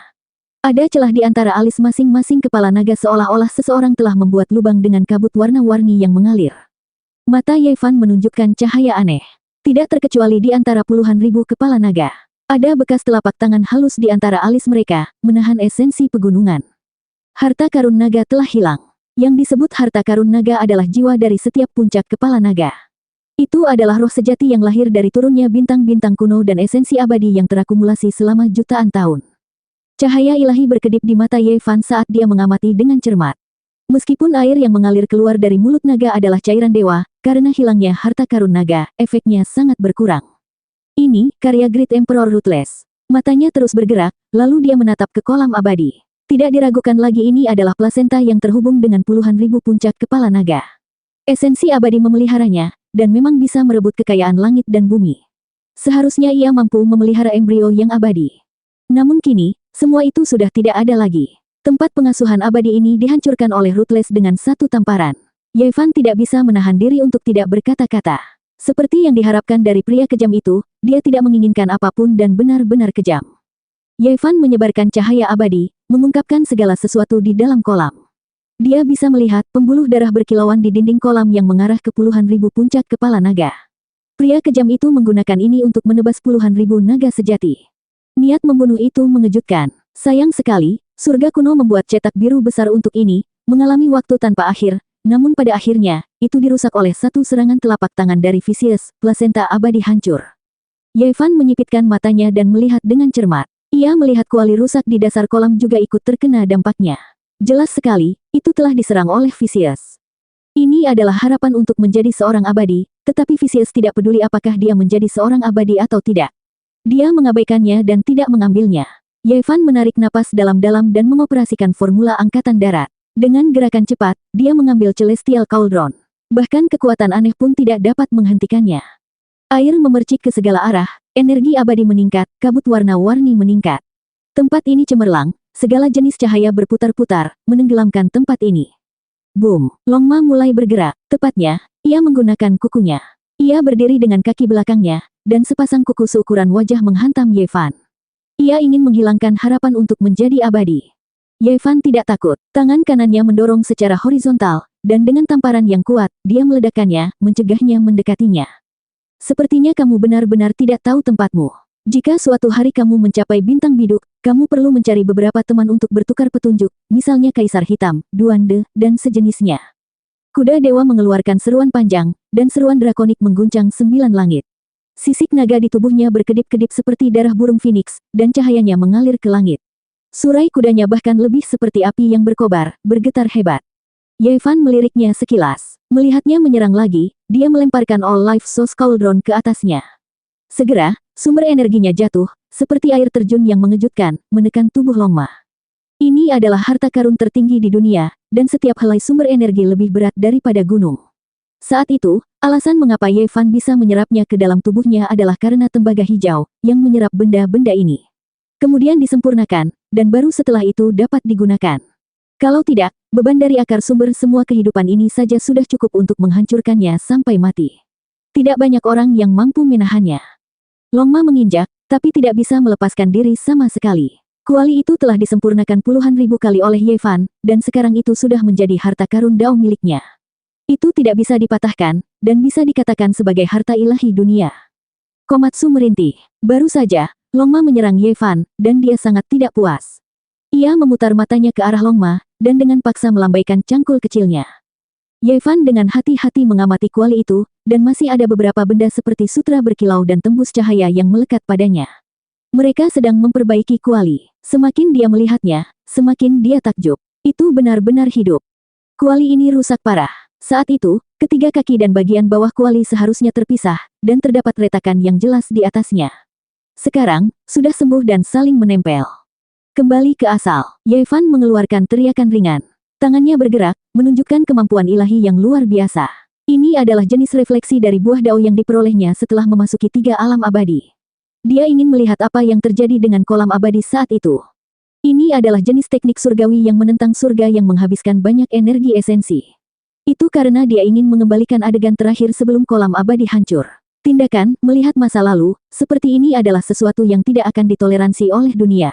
Ada celah di antara alis masing-masing kepala naga seolah-olah seseorang telah membuat lubang dengan kabut warna-warni yang mengalir. Mata Ye Fan menunjukkan cahaya aneh. Tidak terkecuali di antara puluhan ribu kepala naga. Ada bekas telapak tangan halus di antara alis mereka, menahan esensi pegunungan. Harta karun naga telah hilang. Yang disebut harta karun naga adalah jiwa dari setiap puncak kepala naga. Itu adalah roh sejati yang lahir dari turunnya bintang-bintang kuno dan esensi abadi yang terakumulasi selama jutaan tahun. Cahaya ilahi berkedip di mata Ye Fan saat dia mengamati dengan cermat. Meskipun air yang mengalir keluar dari mulut naga adalah cairan dewa, karena hilangnya harta karun naga, efeknya sangat berkurang. Ini, karya Great Emperor Ruthless. Matanya terus bergerak, lalu dia menatap ke kolam abadi. Tidak diragukan lagi ini adalah plasenta yang terhubung dengan puluhan ribu puncak kepala naga. Esensi abadi memeliharanya, dan memang bisa merebut kekayaan langit dan bumi. Seharusnya ia mampu memelihara embrio yang abadi. Namun kini, semua itu sudah tidak ada lagi. Tempat pengasuhan abadi ini dihancurkan oleh Ruthless dengan satu tamparan. Ye Fan tidak bisa menahan diri untuk tidak berkata-kata. Seperti yang diharapkan dari pria kejam itu, dia tidak menginginkan apapun dan benar-benar kejam. Ye Fan menyebarkan cahaya abadi, mengungkapkan segala sesuatu di dalam kolam. Dia bisa melihat pembuluh darah berkilauan di dinding kolam yang mengarah ke puluhan ribu puncak kepala naga. Pria kejam itu menggunakan ini untuk menebas puluhan ribu naga sejati. Niat membunuh itu mengejutkan. Sayang sekali, surga kuno membuat cetak biru besar untuk ini, mengalami waktu tanpa akhir, namun pada akhirnya, itu dirusak oleh satu serangan telapak tangan dari Vicious, plasenta abadi hancur. Ye Fan menyipitkan matanya dan melihat dengan cermat. Ia melihat kuali rusak di dasar kolam juga ikut terkena dampaknya. Jelas sekali, itu telah diserang oleh Vicious. Ini adalah harapan untuk menjadi seorang abadi, tetapi Vicious tidak peduli apakah dia menjadi seorang abadi atau tidak. Dia mengabaikannya dan tidak mengambilnya. Ye Fan menarik napas dalam-dalam dan mengoperasikan formula angkatan darat. Dengan gerakan cepat, dia mengambil Celestial Cauldron. Bahkan kekuatan aneh pun tidak dapat menghentikannya. Air memercik ke segala arah, energi abadi meningkat, kabut warna-warni meningkat. Tempat ini cemerlang, segala jenis cahaya berputar-putar, menenggelamkan tempat ini. Boom! Longma mulai bergerak, tepatnya, ia menggunakan kukunya. Ia berdiri dengan kaki belakangnya, dan sepasang kuku seukuran wajah menghantam Ye Fan. Ia ingin menghilangkan harapan untuk menjadi abadi. Ye Fan tidak takut, tangan kanannya mendorong secara horizontal, dan dengan tamparan yang kuat, dia meledakkannya, mencegahnya mendekatinya. Sepertinya kamu benar-benar tidak tahu tempatmu. Jika suatu hari kamu mencapai bintang biduk, kamu perlu mencari beberapa teman untuk bertukar petunjuk, misalnya Kaisar Hitam, Duande, dan sejenisnya. Kuda dewa mengeluarkan seruan panjang, dan seruan drakonik mengguncang 9 langit. Sisik naga di tubuhnya berkedip-kedip seperti darah burung phoenix, dan cahayanya mengalir ke langit. Surai kudanya bahkan lebih seperti api yang berkobar, bergetar hebat. Ye Fan meliriknya sekilas. Melihatnya menyerang lagi, dia melemparkan All Life Source Cauldron ke atasnya. Segera, sumber energinya jatuh, seperti air terjun yang mengejutkan, menekan tubuh Longma. Ini adalah harta karun tertinggi di dunia, dan setiap helai sumber energi lebih berat daripada gunung. Saat itu, alasan mengapa Ye Fan bisa menyerapnya ke dalam tubuhnya adalah karena tembaga hijau, yang menyerap benda-benda ini. Kemudian disempurnakan, dan baru setelah itu dapat digunakan. Kalau tidak, beban dari akar sumber semua kehidupan ini saja sudah cukup untuk menghancurkannya sampai mati. Tidak banyak orang yang mampu menahannya. Longma menginjak, tapi tidak bisa melepaskan diri sama sekali. Kuali itu telah disempurnakan puluhan ribu kali oleh Ye Fan, dan sekarang itu sudah menjadi harta karun Dao miliknya. Itu tidak bisa dipatahkan, dan bisa dikatakan sebagai harta ilahi dunia. Komatsu merintih. Baru saja, Longma menyerang Ye Fan, dan dia sangat tidak puas. Ia memutar matanya ke arah Longma, dan dengan paksa melambaikan cangkul kecilnya. Ye Fan dengan hati-hati mengamati kuali itu, dan masih ada beberapa benda seperti sutra berkilau dan tembus cahaya yang melekat padanya. Mereka sedang memperbaiki kuali. Semakin dia melihatnya, semakin dia takjub. Itu benar-benar hidup. Kuali ini rusak parah. Saat itu, ketiga kaki dan bagian bawah kuali seharusnya terpisah, dan terdapat retakan yang jelas di atasnya. Sekarang, sudah sembuh dan saling menempel. Kembali ke asal, Ye Fan mengeluarkan teriakan ringan. Tangannya bergerak, menunjukkan kemampuan ilahi yang luar biasa. Ini adalah jenis refleksi dari buah dao yang diperolehnya setelah memasuki 3 alam abadi. Dia ingin melihat apa yang terjadi dengan kolam abadi saat itu. Ini adalah jenis teknik surgawi yang menentang surga yang menghabiskan banyak energi esensi. Itu karena dia ingin mengembalikan adegan terakhir sebelum kolam abadi hancur. Tindakan, melihat masa lalu, seperti ini adalah sesuatu yang tidak akan ditoleransi oleh dunia.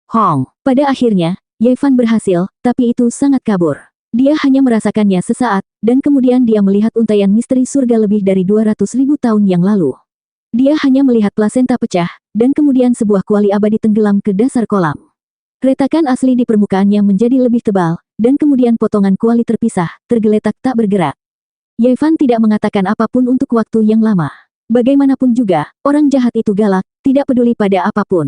Hong, pada akhirnya, Ye Fan berhasil, tapi itu sangat kabur. Dia hanya merasakannya sesaat, dan kemudian dia melihat untaian misteri surga lebih dari 200.000 tahun yang lalu. Dia hanya melihat plasenta pecah, dan kemudian sebuah kuali abadi tenggelam ke dasar kolam. Retakan asli di permukaannya menjadi lebih tebal, dan kemudian potongan kuali terpisah, tergeletak tak bergerak. Ye Fan tidak mengatakan apapun untuk waktu yang lama. Bagaimanapun juga, orang jahat itu galak, tidak peduli pada apapun.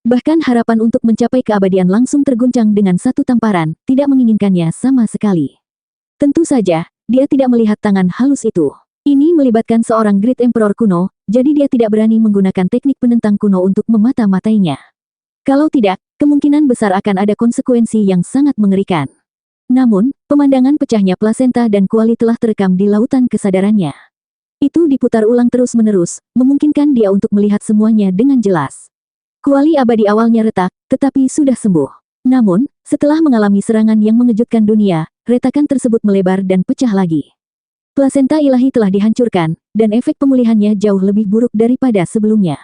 Bahkan harapan untuk mencapai keabadian langsung terguncang dengan satu tamparan, tidak menginginkannya sama sekali. Tentu saja, dia tidak melihat tangan halus itu. Ini melibatkan seorang Great Emperor kuno, jadi dia tidak berani menggunakan teknik penentang kuno untuk memata-matainya. Kalau tidak, kemungkinan besar akan ada konsekuensi yang sangat mengerikan. Namun, pemandangan pecahnya plasenta dan kuali telah terekam di lautan kesadarannya. Itu diputar ulang terus-menerus, memungkinkan dia untuk melihat semuanya dengan jelas. Kuali abadi awalnya retak, tetapi sudah sembuh. Namun, setelah mengalami serangan yang mengejutkan dunia, retakan tersebut melebar dan pecah lagi. Plasenta ilahi telah dihancurkan, dan efek pemulihannya jauh lebih buruk daripada sebelumnya.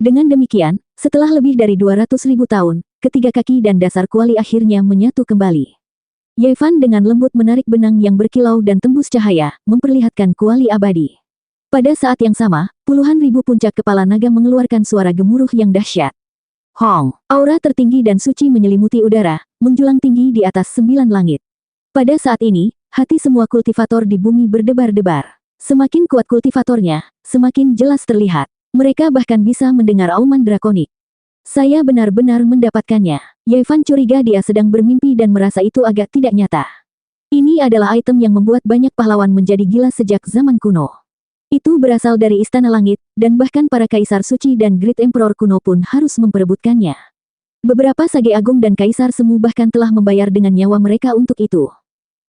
Dengan demikian, setelah lebih dari 200.000 tahun, ketiga kaki dan dasar kuali akhirnya menyatu kembali. Ye Fan dengan lembut menarik benang yang berkilau dan tembus cahaya, memperlihatkan kuali abadi. Pada saat yang sama, puluhan ribu puncak kepala naga mengeluarkan suara gemuruh yang dahsyat. Hong, aura tertinggi dan suci menyelimuti udara, menjulang tinggi di atas 9 langit. Pada saat ini, hati semua kultivator di bumi berdebar-debar. Semakin kuat kultivatornya, semakin jelas terlihat. Mereka bahkan bisa mendengar auman drakonik. Saya benar-benar mendapatkannya. Yevan curiga dia sedang bermimpi dan merasa itu agak tidak nyata. Ini adalah item yang membuat banyak pahlawan menjadi gila sejak zaman kuno. Itu berasal dari Istana Langit, dan bahkan para Kaisar Suci dan Great Emperor kuno pun harus memperebutkannya. Beberapa sage agung dan kaisar semu bahkan telah membayar dengan nyawa mereka untuk itu.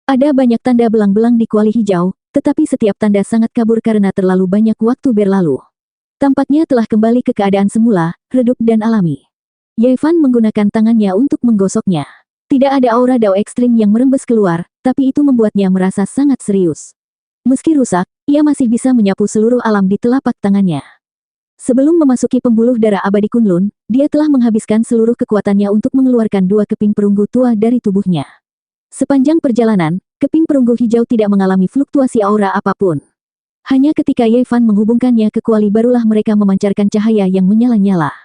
Ada banyak tanda belang-belang di kuali hijau, tetapi setiap tanda sangat kabur karena terlalu banyak waktu berlalu. Tampaknya telah kembali ke keadaan semula, redup dan alami. Yevan menggunakan tangannya untuk menggosoknya. Tidak ada aura dao ekstrim yang merembes keluar, tapi itu membuatnya merasa sangat serius. Meski rusak, ia masih bisa menyapu seluruh alam di telapak tangannya. Sebelum memasuki pembuluh darah abadi Kunlun, dia telah menghabiskan seluruh kekuatannya untuk mengeluarkan 2 keping perunggu tua dari tubuhnya. Sepanjang perjalanan, keping perunggu hijau tidak mengalami fluktuasi aura apapun. Hanya ketika Yevan menghubungkannya ke kuali barulah mereka memancarkan cahaya yang menyala-nyala.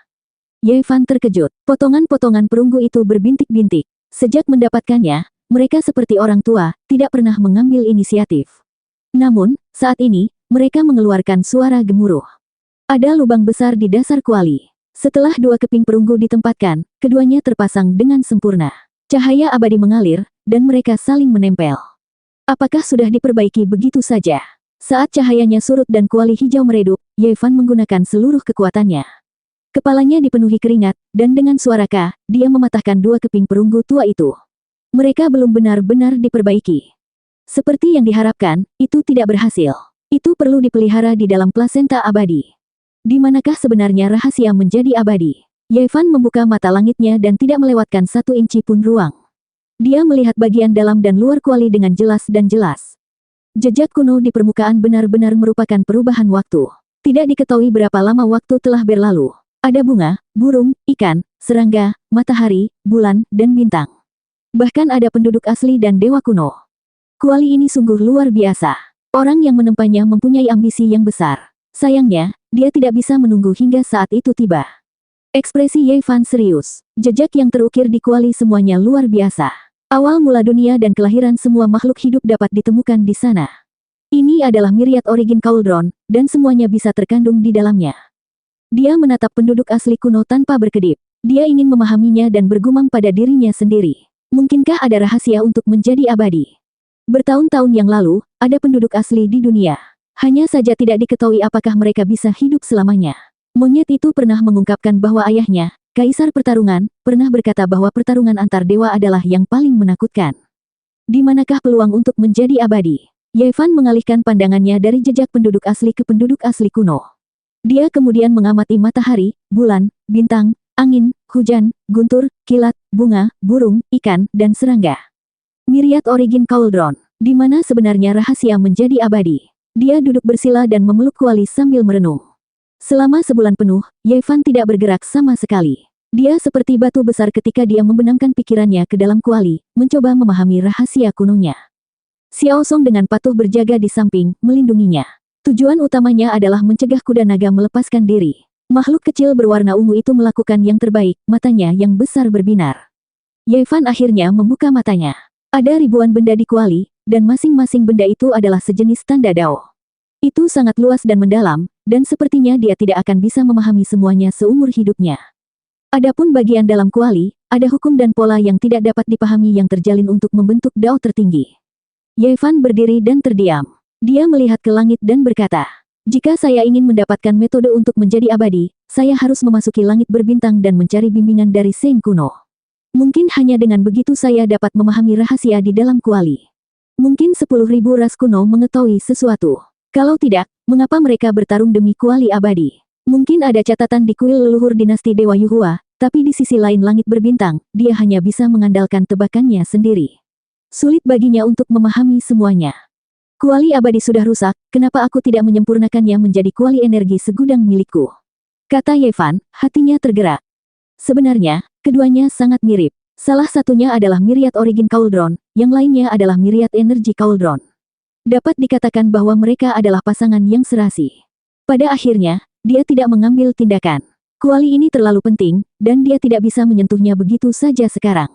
Yevan terkejut. Potongan-potongan perunggu itu berbintik-bintik. Sejak mendapatkannya, mereka seperti orang tua, tidak pernah mengambil inisiatif. Namun, saat ini, mereka mengeluarkan suara gemuruh. Ada lubang besar di dasar kuali. Setelah 2 keping perunggu ditempatkan, keduanya terpasang dengan sempurna. Cahaya abadi mengalir, dan mereka saling menempel. Apakah sudah diperbaiki begitu saja? Saat cahayanya surut dan kuali hijau meredup, Yevan menggunakan seluruh kekuatannya. Kepalanya dipenuhi keringat, dan dengan suara kah, dia mematahkan 2 keping perunggu tua itu. Mereka belum benar-benar diperbaiki. Seperti yang diharapkan, itu tidak berhasil. Itu perlu dipelihara di dalam plasenta abadi. Di manakah sebenarnya rahasia menjadi abadi? Yevan membuka mata langitnya dan tidak melewatkan 1 inci pun ruang. Dia melihat bagian dalam dan luar kuali dengan jelas dan jelas. Jejak kuno di permukaan benar-benar merupakan perubahan waktu. Tidak diketahui berapa lama waktu telah berlalu. Ada bunga, burung, ikan, serangga, matahari, bulan, dan bintang. Bahkan ada penduduk asli dan dewa kuno. Kuali ini sungguh luar biasa. Orang yang menempanya mempunyai ambisi yang besar. Sayangnya, dia tidak bisa menunggu hingga saat itu tiba. Ekspresi Yevan serius. Jejak yang terukir di kuali semuanya luar biasa. Awal mula dunia dan kelahiran semua makhluk hidup dapat ditemukan di sana. Ini adalah Myriad Origin Cauldron, dan semuanya bisa terkandung di dalamnya. Dia menatap penduduk asli kuno tanpa berkedip. Dia ingin memahaminya dan bergumam pada dirinya sendiri. Mungkinkah ada rahasia untuk menjadi abadi? Bertahun-tahun yang lalu, ada penduduk asli di dunia. Hanya saja tidak diketahui apakah mereka bisa hidup selamanya. Monyet itu pernah mengungkapkan bahwa ayahnya, Kaisar Pertarungan, pernah berkata bahwa pertarungan antar dewa adalah yang paling menakutkan. Di manakah peluang untuk menjadi abadi? Yevan mengalihkan pandangannya dari jejak penduduk asli ke penduduk asli kuno. Dia kemudian mengamati matahari, bulan, bintang, angin, hujan, guntur, kilat, bunga, burung, ikan, dan serangga. Myriad Origin Cauldron. Di mana sebenarnya rahasia menjadi abadi? Dia duduk bersila dan memeluk kuali sambil merenung. Selama sebulan penuh, Yevan tidak bergerak sama sekali. Dia seperti batu besar ketika dia membenamkan pikirannya ke dalam kuali, mencoba memahami rahasia kunonya. Xiao Song dengan patuh berjaga di samping, melindunginya. Tujuan utamanya adalah mencegah kuda naga melepaskan diri. Makhluk kecil berwarna ungu itu melakukan yang terbaik, matanya yang besar berbinar. Yevan akhirnya membuka matanya. Ada ribuan benda di kuali, dan masing-masing benda itu adalah sejenis tanda dao. Itu sangat luas dan mendalam, dan sepertinya dia tidak akan bisa memahami semuanya seumur hidupnya. Adapun bagian dalam kuali, ada hukum dan pola yang tidak dapat dipahami yang terjalin untuk membentuk dao tertinggi. Yevan berdiri dan terdiam. Dia melihat ke langit dan berkata, "Jika saya ingin mendapatkan metode untuk menjadi abadi, saya harus memasuki langit berbintang dan mencari bimbingan dari Saint kuno. Mungkin hanya dengan begitu saya dapat memahami rahasia di dalam kuali. Mungkin 10.000 ras kuno mengetahui sesuatu. Kalau tidak, mengapa mereka bertarung demi kuali abadi? Mungkin ada catatan di kuil leluhur dinasti Dewa Yuhua, tapi di sisi lain langit berbintang, dia hanya bisa mengandalkan tebakannya sendiri. Sulit baginya untuk memahami semuanya. Kuali abadi sudah rusak, kenapa aku tidak menyempurnakannya menjadi kuali energi segudang milikku?" Kata Yevan, hatinya tergerak. Sebenarnya, keduanya sangat mirip. Salah satunya adalah Myriad Origin Cauldron, yang lainnya adalah Myriad Energy Cauldron. Dapat dikatakan bahwa mereka adalah pasangan yang serasi. Pada akhirnya, dia tidak mengambil tindakan. Kuali ini terlalu penting, dan dia tidak bisa menyentuhnya begitu saja sekarang.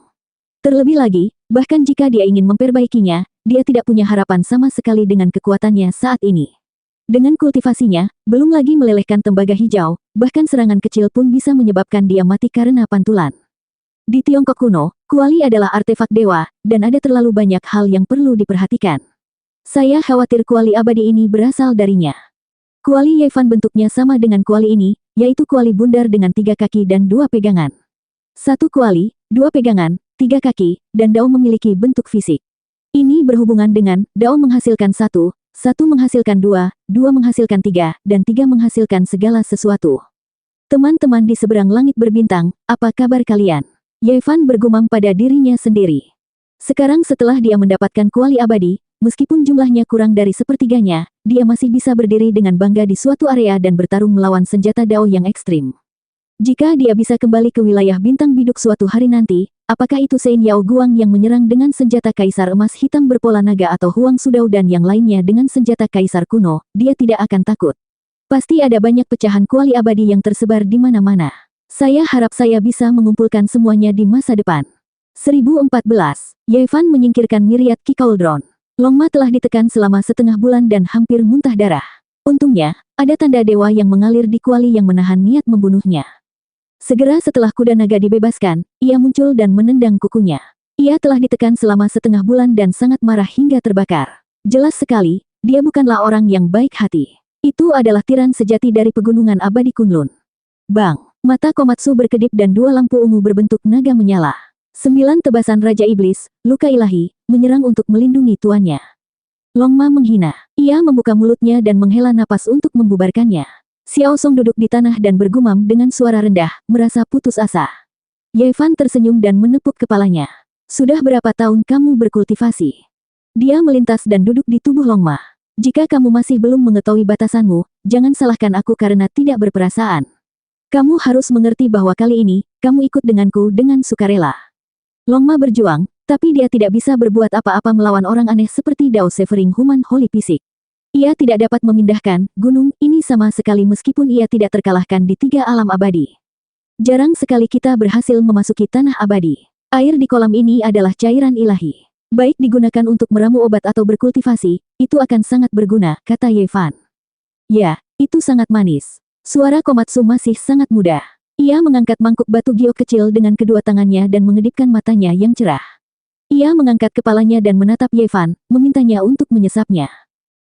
Terlebih lagi, bahkan jika dia ingin memperbaikinya, dia tidak punya harapan sama sekali dengan kekuatannya saat ini. Dengan kultivasinya, belum lagi melelehkan tembaga hijau, bahkan serangan kecil pun bisa menyebabkan dia mati karena pantulan. Di Tiongkok kuno, kuali adalah artefak dewa, dan ada terlalu banyak hal yang perlu diperhatikan. Saya khawatir kuali abadi ini berasal darinya. Kuali Yevan bentuknya sama dengan kuali ini, yaitu kuali bundar dengan 3 kaki dan 2 pegangan. 1 kuali, 2 pegangan, 3 kaki, dan Dao memiliki bentuk fisik. Ini berhubungan dengan Dao menghasilkan 1, 1 menghasilkan 2, 2 menghasilkan 3, dan 3 menghasilkan segala sesuatu. Teman-teman di seberang langit berbintang, apa kabar kalian? Yevan bergumam pada dirinya sendiri. Sekarang setelah dia mendapatkan kuali abadi, meskipun jumlahnya kurang dari sepertiganya, dia masih bisa berdiri dengan bangga di suatu area dan bertarung melawan senjata Dao yang ekstrim. Jika dia bisa kembali ke wilayah bintang biduk suatu hari nanti, apakah itu Sein Yao Guang yang menyerang dengan senjata kaisar emas hitam berpola naga atau Huang Sudao dan yang lainnya dengan senjata kaisar kuno, dia tidak akan takut. Pasti ada banyak pecahan kuali abadi yang tersebar di mana-mana. Saya harap saya bisa mengumpulkan semuanya di masa depan. 1014. Yevan menyingkirkan Myriad Ki Cauldron. Longma telah ditekan selama setengah bulan dan hampir muntah darah. Untungnya, ada tanda dewa yang mengalir di kuali yang menahan niat membunuhnya. Segera setelah kuda naga dibebaskan, ia muncul dan menendang kukunya. Ia telah ditekan selama setengah bulan dan sangat marah hingga terbakar. Jelas sekali, dia bukanlah orang yang baik hati. Itu adalah tiran sejati dari pegunungan abadi Kunlun. Bang! Mata Komatsu berkedip dan 2 lampu ungu berbentuk naga menyala. 9 tebasan Raja Iblis, luka ilahi, menyerang untuk melindungi tuannya. Longma menghina. Ia membuka mulutnya dan menghela napas untuk membubarkannya. Xiao Song duduk di tanah dan bergumam dengan suara rendah, merasa putus asa. Yevan tersenyum dan menepuk kepalanya. Sudah berapa tahun kamu berkultivasi? Dia melintas dan duduk di tubuh Longma. Jika kamu masih belum mengetahui batasanmu, jangan salahkan aku karena tidak berperasaan. Kamu harus mengerti bahwa kali ini, kamu ikut denganku dengan sukarela. Longma berjuang, tapi dia tidak bisa berbuat apa-apa melawan orang aneh seperti Dao Severing Human Holy Physique. Ia tidak dapat memindahkan gunung ini sama sekali meskipun ia tidak terkalahkan di 3 alam abadi. Jarang sekali kita berhasil memasuki tanah abadi. Air di kolam ini adalah cairan ilahi. Baik digunakan untuk meramu obat atau berkultivasi, itu akan sangat berguna, kata Yevan. Ya, itu sangat manis. Suara Komatsu masih sangat muda. Ia mengangkat mangkuk batu giok kecil dengan kedua tangannya dan mengedipkan matanya yang cerah. Ia mengangkat kepalanya dan menatap Yevan, memintanya untuk menyesapnya.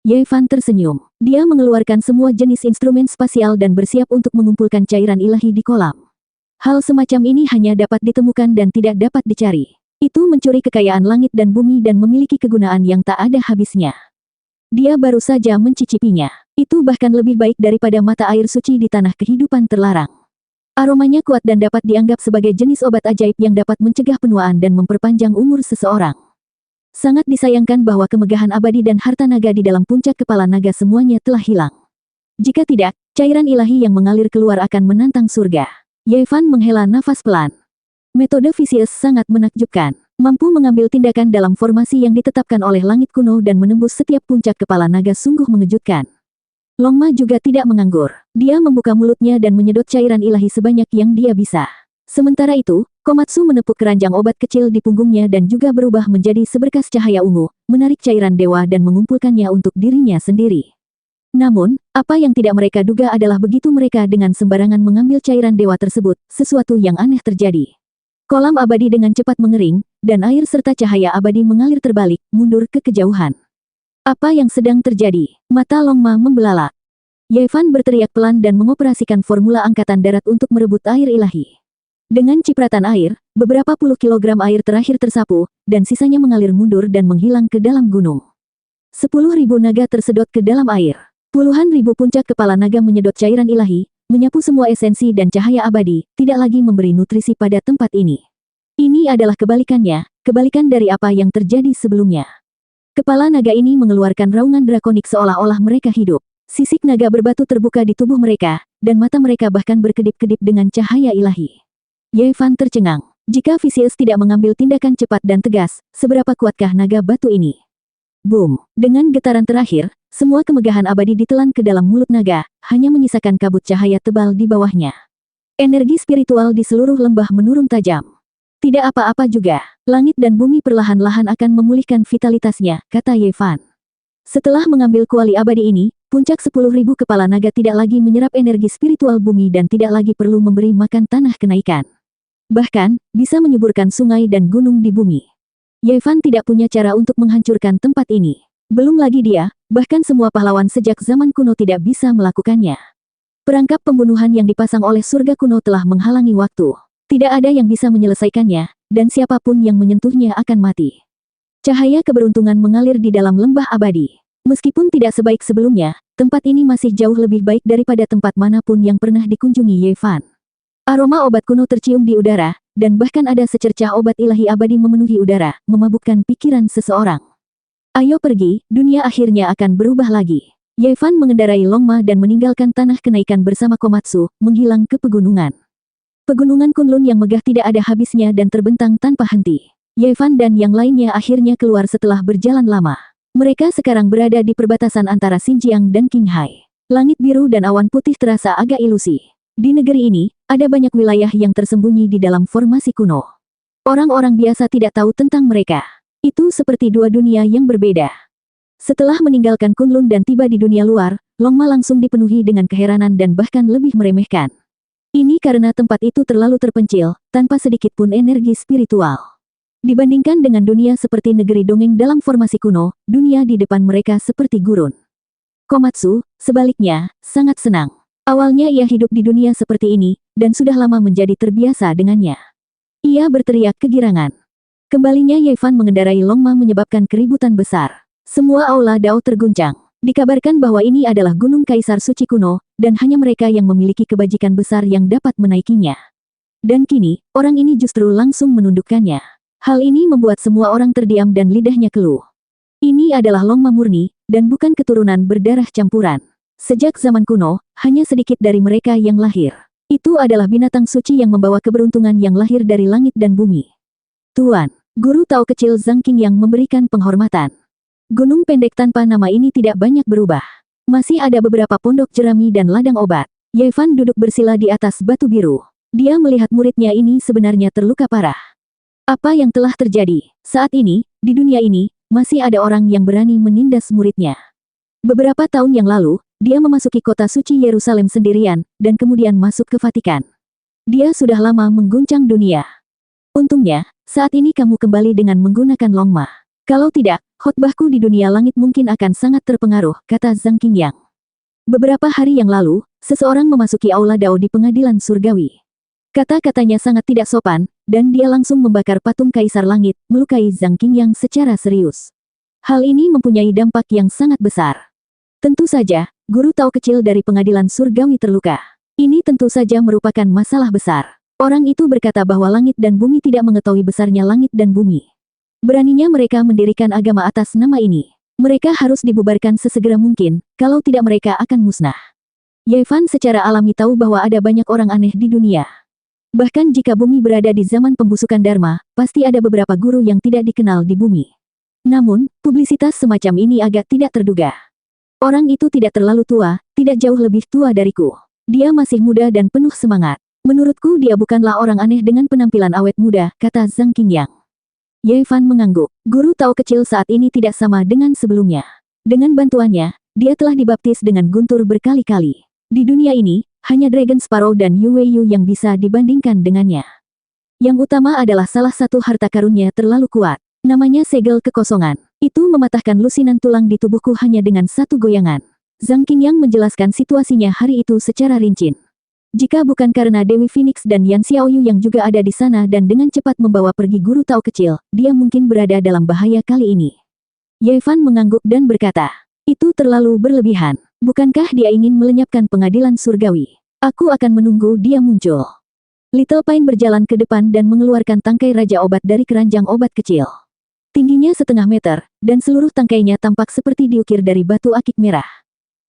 Yevan tersenyum. Dia mengeluarkan semua jenis instrumen spasial dan bersiap untuk mengumpulkan cairan ilahi di kolam. Hal semacam ini hanya dapat ditemukan dan tidak dapat dicari. Itu mencuri kekayaan langit dan bumi dan memiliki kegunaan yang tak ada habisnya. Dia baru saja mencicipinya. Itu bahkan lebih baik daripada mata air suci di tanah kehidupan terlarang. Aromanya kuat dan dapat dianggap sebagai jenis obat ajaib yang dapat mencegah penuaan dan memperpanjang umur seseorang. Sangat disayangkan bahwa kemegahan abadi dan harta naga di dalam puncak kepala naga semuanya telah hilang. Jika tidak, cairan ilahi yang mengalir keluar akan menantang surga. Yevan menghela nafas pelan. Metode Vicious sangat menakjubkan. Mampu mengambil tindakan dalam formasi yang ditetapkan oleh langit kuno dan menembus setiap puncak kepala naga sungguh mengejutkan. Longma juga tidak menganggur. Dia membuka mulutnya dan menyedot cairan ilahi sebanyak yang dia bisa. Sementara itu, Komatsu menepuk keranjang obat kecil di punggungnya dan juga berubah menjadi seberkas cahaya ungu, menarik cairan dewa dan mengumpulkannya untuk dirinya sendiri. Namun, apa yang tidak mereka duga adalah begitu mereka dengan sembarangan mengambil cairan dewa tersebut, sesuatu yang aneh terjadi. Kolam abadi dengan cepat mengering, dan air serta cahaya abadi mengalir terbalik, mundur ke kejauhan. Apa yang sedang terjadi? Mata Longma membelalak. Yevan berteriak pelan dan mengoperasikan formula angkatan darat untuk merebut air ilahi. Dengan cipratan air, beberapa puluh kilogram air terakhir tersapu, dan sisanya mengalir mundur dan menghilang ke dalam gunung. 10.000 naga tersedot ke dalam air. Puluhan ribu puncak kepala naga menyedot cairan ilahi, menyapu semua esensi dan cahaya abadi, tidak lagi memberi nutrisi pada tempat ini. Ini adalah kebalikannya, kebalikan dari apa yang terjadi sebelumnya. Kepala naga ini mengeluarkan raungan drakonik seolah-olah mereka hidup. Sisik naga berbatu terbuka di tubuh mereka, dan mata mereka bahkan berkedip-kedip dengan cahaya ilahi. Yevan tercengang. Jika Vicious tidak mengambil tindakan cepat dan tegas, seberapa kuatkah naga batu ini? Boom! Dengan getaran terakhir, semua kemegahan abadi ditelan ke dalam mulut naga, hanya menyisakan kabut cahaya tebal di bawahnya. Energi spiritual di seluruh lembah menurun tajam. Tidak apa-apa juga. Langit dan bumi perlahan-lahan akan memulihkan vitalitasnya, kata Yevan. Setelah mengambil kuali abadi ini, puncak 10.000 kepala naga tidak lagi menyerap energi spiritual bumi dan tidak lagi perlu memberi makan tanah kenaikan. Bahkan, bisa menyuburkan sungai dan gunung di bumi. Yevan tidak punya cara untuk menghancurkan tempat ini. Belum lagi dia, bahkan semua pahlawan sejak zaman kuno tidak bisa melakukannya. Perangkap pembunuhan yang dipasang oleh surga kuno telah menghalangi waktu. Tidak ada yang bisa menyelesaikannya, dan siapapun yang menyentuhnya akan mati. Cahaya keberuntungan mengalir di dalam lembah abadi. Meskipun tidak sebaik sebelumnya, tempat ini masih jauh lebih baik daripada tempat manapun yang pernah dikunjungi Yevan. Aroma obat kuno tercium di udara, dan bahkan ada secercah obat ilahi abadi memenuhi udara, memabukkan pikiran seseorang. Ayo pergi, dunia akhirnya akan berubah lagi. Yevan mengendarai Longma dan meninggalkan tanah kenaikan bersama Komatsu, menghilang ke pegunungan. Pegunungan Kunlun yang megah tidak ada habisnya dan terbentang tanpa henti. Yevan dan yang lainnya akhirnya keluar setelah berjalan lama. Mereka sekarang berada di perbatasan antara Xinjiang dan Qinghai. Langit biru dan awan putih terasa agak ilusi. Di negeri ini, ada banyak wilayah yang tersembunyi di dalam formasi kuno. Orang-orang biasa tidak tahu tentang mereka. Itu seperti dua dunia yang berbeda. Setelah meninggalkan Kunlun dan tiba di dunia luar, Longma langsung dipenuhi dengan keheranan dan bahkan lebih meremehkan. Ini karena tempat itu terlalu terpencil, tanpa sedikit pun energi spiritual. Dibandingkan dengan dunia seperti negeri dongeng dalam formasi kuno, dunia di depan mereka seperti gurun. Komatsu, sebaliknya, sangat senang. Awalnya ia hidup di dunia seperti ini, dan sudah lama menjadi terbiasa dengannya. Ia berteriak kegirangan. Kembalinya Yevan mengendarai Longma menyebabkan keributan besar. Semua aula Dao terguncang. Dikabarkan bahwa ini adalah Gunung Kaisar Suci kuno, dan hanya mereka yang memiliki kebajikan besar yang dapat menaikinya. Dan kini, orang ini justru langsung menundukkannya. Hal ini membuat semua orang terdiam dan lidahnya keluh. Ini adalah Longma murni, dan bukan keturunan berdarah campuran. Sejak zaman kuno, hanya sedikit dari mereka yang lahir. Itu adalah binatang suci yang membawa keberuntungan yang lahir dari langit dan bumi. Tuan, guru Tao kecil Zhang Qingyang memberikan penghormatan. Gunung pendek tanpa nama ini tidak banyak berubah. Masih ada beberapa pondok jerami dan ladang obat. Yevan duduk bersila di atas batu biru. Dia melihat muridnya ini sebenarnya terluka parah. Apa yang telah terjadi? Saat ini, di dunia ini, masih ada orang yang berani menindas muridnya. Beberapa tahun yang lalu, dia memasuki kota suci Yerusalem sendirian, dan kemudian masuk ke Vatikan. Dia sudah lama mengguncang dunia. Untungnya, saat ini kamu kembali dengan menggunakan Longma. Kalau tidak, khotbahku di dunia langit mungkin akan sangat terpengaruh, kata Zhang Qingyang. Beberapa hari yang lalu, seseorang memasuki aula Dao di pengadilan surgawi. Kata-katanya sangat tidak sopan, dan dia langsung membakar patung Kaisar Langit, melukai Zhang Qingyang secara serius. Hal ini mempunyai dampak yang sangat besar. Tentu saja, guru Tao kecil dari pengadilan surgawi terluka. Ini tentu saja merupakan masalah besar. Orang itu berkata bahwa langit dan bumi tidak mengetahui besarnya langit dan bumi. Beraninya mereka mendirikan agama atas nama ini. Mereka harus dibubarkan sesegera mungkin, kalau tidak mereka akan musnah. Yevan secara alami tahu bahwa ada banyak orang aneh di dunia. Bahkan jika bumi berada di zaman pembusukan Dharma, pasti ada beberapa guru yang tidak dikenal di bumi. Namun, publisitas semacam ini agak tidak terduga. Orang itu tidak terlalu tua, tidak jauh lebih tua dariku. Dia masih muda dan penuh semangat. Menurutku dia bukanlah orang aneh dengan penampilan awet muda, kata Zhang Qingyang. Yevan mengangguk. Guru Tao kecil saat ini tidak sama dengan sebelumnya. Dengan bantuannya, dia telah dibaptis dengan guntur berkali-kali. Di dunia ini, hanya Dragon Sparrow dan Yu Weiyu yang bisa dibandingkan dengannya. Yang utama adalah salah satu harta karunnya terlalu kuat. Namanya segel kekosongan. Itu mematahkan lusinan tulang di tubuhku hanya dengan satu goyangan. Zhang Qingyang menjelaskan situasinya hari itu secara rinci. Jika bukan karena Dewi Phoenix dan Yan Xiaoyu yang juga ada di sana dan dengan cepat membawa pergi guru Tao kecil, dia mungkin berada dalam bahaya kali ini. Yevan mengangguk dan berkata, itu terlalu berlebihan. Bukankah dia ingin melenyapkan pengadilan surgawi? Aku akan menunggu dia muncul. Little Pine berjalan ke depan dan mengeluarkan tangkai Raja Obat dari keranjang obat kecil. Tingginya setengah meter, dan seluruh tangkainya tampak seperti diukir dari batu akik merah.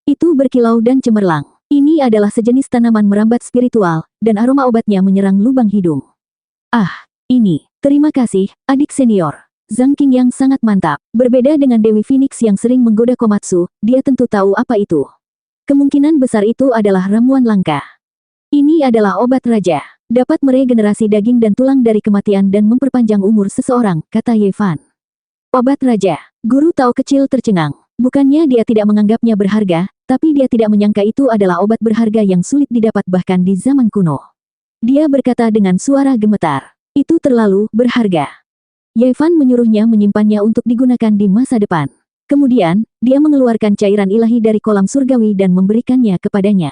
Itu berkilau dan cemerlang. Ini adalah sejenis tanaman merambat spiritual, dan aroma obatnya menyerang lubang hidung. Ah, ini. Terima kasih, adik senior. Zhang Qingyang sangat mantap. Berbeda dengan Dewi Phoenix yang sering menggoda Komatsu, dia tentu tahu apa itu. Kemungkinan besar itu adalah ramuan langka. Ini adalah obat raja. Dapat meregenerasi daging dan tulang dari kematian dan memperpanjang umur seseorang, kata Yevan. Obat raja. Guru Tao kecil tercengang. Bukannya dia tidak menganggapnya berharga, Tapi dia tidak menyangka itu adalah obat berharga yang sulit didapat bahkan di zaman kuno. Dia berkata dengan suara gemetar, "Itu terlalu berharga." Yevan menyuruhnya menyimpannya untuk digunakan di masa depan. Kemudian, dia mengeluarkan cairan ilahi dari kolam surgawi dan memberikannya kepadanya.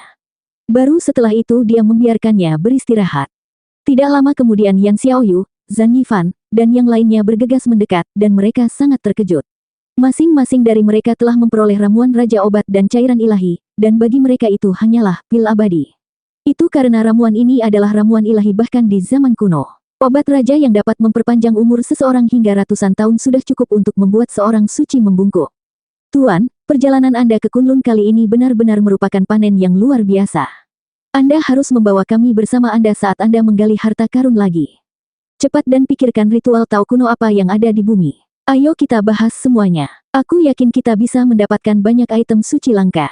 Baru setelah itu dia membiarkannya beristirahat. Tidak lama kemudian Yan Xiaoyu, Zhang Yifan, dan yang lainnya bergegas mendekat, dan mereka sangat terkejut. Masing-masing dari mereka telah memperoleh ramuan Raja Obat dan cairan ilahi, dan bagi mereka itu hanyalah pil abadi. Itu karena ramuan ini adalah ramuan ilahi bahkan di zaman kuno. Obat raja yang dapat memperpanjang umur seseorang hingga ratusan tahun sudah cukup untuk membuat seorang suci membungkuk. Tuan, perjalanan Anda ke Kunlun kali ini benar-benar merupakan panen yang luar biasa. Anda harus membawa kami bersama Anda saat Anda menggali harta karun lagi. Cepat dan pikirkan ritual Tao kuno apa yang ada di bumi. Ayo kita bahas semuanya. Aku yakin kita bisa mendapatkan banyak item suci langka.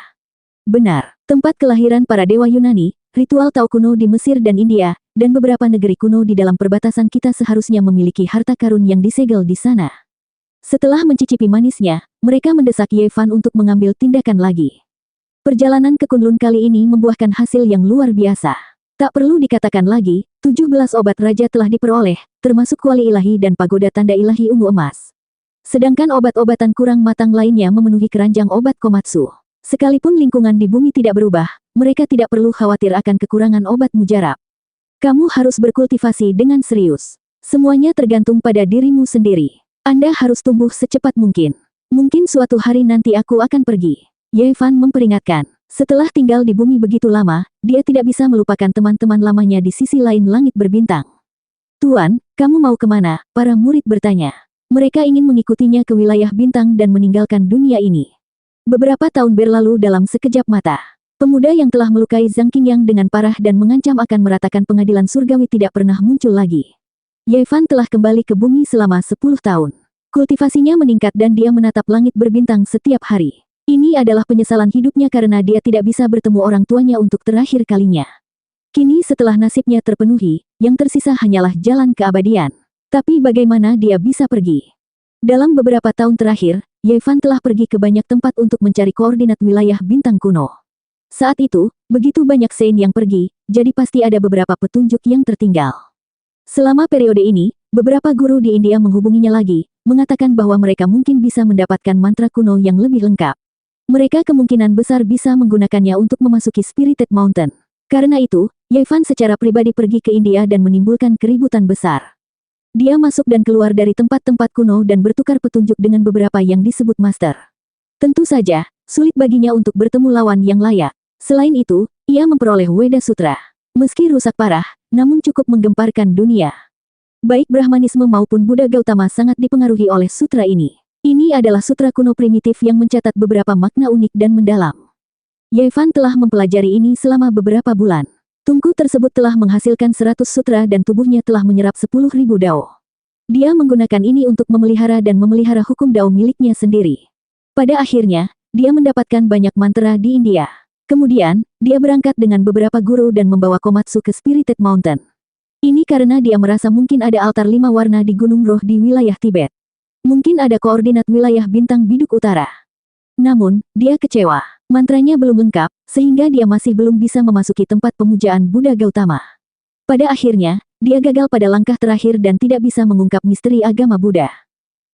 Benar, tempat kelahiran para dewa Yunani, ritual Tao kuno di Mesir dan India, dan beberapa negeri kuno di dalam perbatasan kita seharusnya memiliki harta karun yang disegel di sana. Setelah mencicipi manisnya, mereka mendesak Yevan untuk mengambil tindakan lagi. Perjalanan ke Kunlun kali ini membuahkan hasil yang luar biasa. Tak perlu dikatakan lagi, 17 obat raja telah diperoleh, termasuk kuali ilahi dan pagoda tanda ilahi ungu emas. Sedangkan obat-obatan kurang matang lainnya memenuhi keranjang obat Komatsu. Sekalipun lingkungan di bumi tidak berubah, mereka tidak perlu khawatir akan kekurangan obat mujarab. Kamu harus berkultivasi dengan serius. Semuanya tergantung pada dirimu sendiri. Anda harus tumbuh secepat mungkin. Mungkin suatu hari nanti aku akan pergi. Yevan memperingatkan. Setelah tinggal di bumi begitu lama, dia tidak bisa melupakan teman-teman lamanya di sisi lain langit berbintang. Tuan, kamu mau kemana? Para murid bertanya. Mereka ingin mengikutinya ke wilayah bintang dan meninggalkan dunia ini. Beberapa tahun berlalu dalam sekejap mata. Pemuda yang telah melukai Zhang Qingyang dengan parah dan mengancam akan meratakan pengadilan surgawi tidak pernah muncul lagi. Yevan telah kembali ke bumi selama 10 tahun. Kultivasinya meningkat dan dia menatap langit berbintang setiap hari. Ini adalah penyesalan hidupnya karena dia tidak bisa bertemu orang tuanya untuk terakhir kalinya. Kini setelah nasibnya terpenuhi, yang tersisa hanyalah jalan keabadian. Tapi bagaimana dia bisa pergi? Dalam beberapa tahun terakhir, Yevan telah pergi ke banyak tempat untuk mencari koordinat wilayah bintang kuno. Saat itu, begitu banyak Sein yang pergi, jadi pasti ada beberapa petunjuk yang tertinggal. Selama periode ini, beberapa guru di India menghubunginya lagi, mengatakan bahwa mereka mungkin bisa mendapatkan mantra kuno yang lebih lengkap. Mereka kemungkinan besar bisa menggunakannya untuk memasuki Spirited Mountain. Karena itu, Yevan secara pribadi pergi ke India dan menimbulkan keributan besar. Dia masuk dan keluar dari tempat-tempat kuno dan bertukar petunjuk dengan beberapa yang disebut master. Tentu saja, sulit baginya untuk bertemu lawan yang layak. Selain itu, ia memperoleh Weda Sutra. Meski rusak parah, namun cukup menggemparkan dunia. Baik Brahmanisme maupun Buddha Gautama sangat dipengaruhi oleh sutra ini. Ini adalah sutra kuno primitif yang mencatat beberapa makna unik dan mendalam. Yevan telah mempelajari ini selama beberapa bulan. Tungku tersebut telah menghasilkan 100 sutra dan tubuhnya telah menyerap 10.000 dao. Dia menggunakan ini untuk memelihara dan memelihara hukum dao miliknya sendiri. Pada akhirnya, dia mendapatkan banyak mantra di India. Kemudian, dia berangkat dengan beberapa guru dan membawa Komatsu ke Spirited Mountain. Ini karena dia merasa mungkin ada altar 5 warna di Gunung Roh di wilayah Tibet. Mungkin ada koordinat wilayah bintang biduk utara. Namun, dia kecewa. Mantranya belum lengkap, sehingga dia masih belum bisa memasuki tempat pemujaan Buddha Gautama. Pada akhirnya, dia gagal pada langkah terakhir dan tidak bisa mengungkap misteri agama Buddha.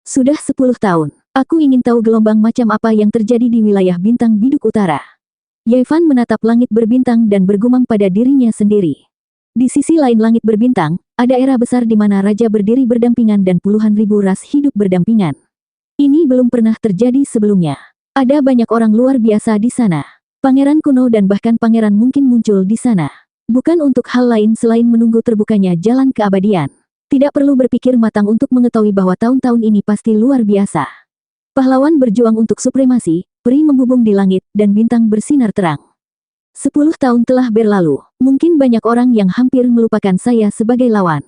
Sudah 10 tahun, aku ingin tahu gelombang macam apa yang terjadi di wilayah bintang biduk utara. Yevan menatap langit berbintang dan bergumam pada dirinya sendiri. Di sisi lain langit berbintang, ada era besar di mana raja berdiri berdampingan dan puluhan ribu ras hidup berdampingan. Ini belum pernah terjadi sebelumnya. Ada banyak orang luar biasa di sana. Pangeran kuno dan bahkan pangeran mungkin muncul di sana. Bukan untuk hal lain selain menunggu terbukanya jalan keabadian. Tidak perlu berpikir matang untuk mengetahui bahwa tahun-tahun ini pasti luar biasa. Pahlawan berjuang untuk supremasi, peri menghubung di langit, dan bintang bersinar terang. 10 tahun telah berlalu. Mungkin banyak orang yang hampir melupakan saya sebagai lawan.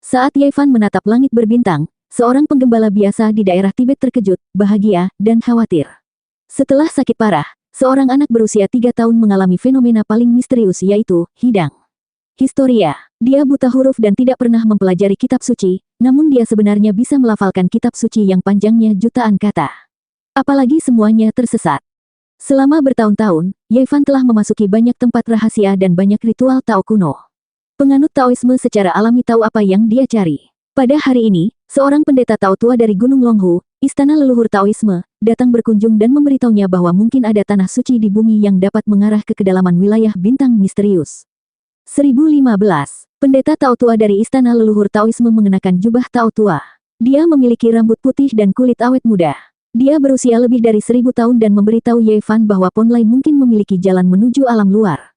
Saat Yevan menatap langit berbintang, seorang penggembala biasa di daerah Tibet terkejut, bahagia, dan khawatir. Setelah sakit parah, seorang anak berusia 3 tahun mengalami fenomena paling misterius yaitu hidang. Historia. Dia buta huruf dan tidak pernah mempelajari kitab suci, namun dia sebenarnya bisa melafalkan kitab suci yang panjangnya jutaan kata. Apalagi semuanya tersesat. Selama bertahun-tahun, Yevan telah memasuki banyak tempat rahasia dan banyak ritual Tao kuno. Penganut Taoisme secara alami tahu apa yang dia cari. Pada hari ini, seorang pendeta Tao tua dari Gunung Longhu, istana leluhur Taoisme, datang berkunjung dan memberitahunya bahwa mungkin ada tanah suci di bumi yang dapat mengarah ke kedalaman wilayah bintang misterius. 1015. Pendeta Tao tua dari istana leluhur Taoisme mengenakan jubah Tao tua. Dia memiliki rambut putih dan kulit awet muda. Dia berusia lebih dari 1000 tahun dan memberitahu Yevan bahwa Ponlai mungkin memiliki jalan menuju alam luar.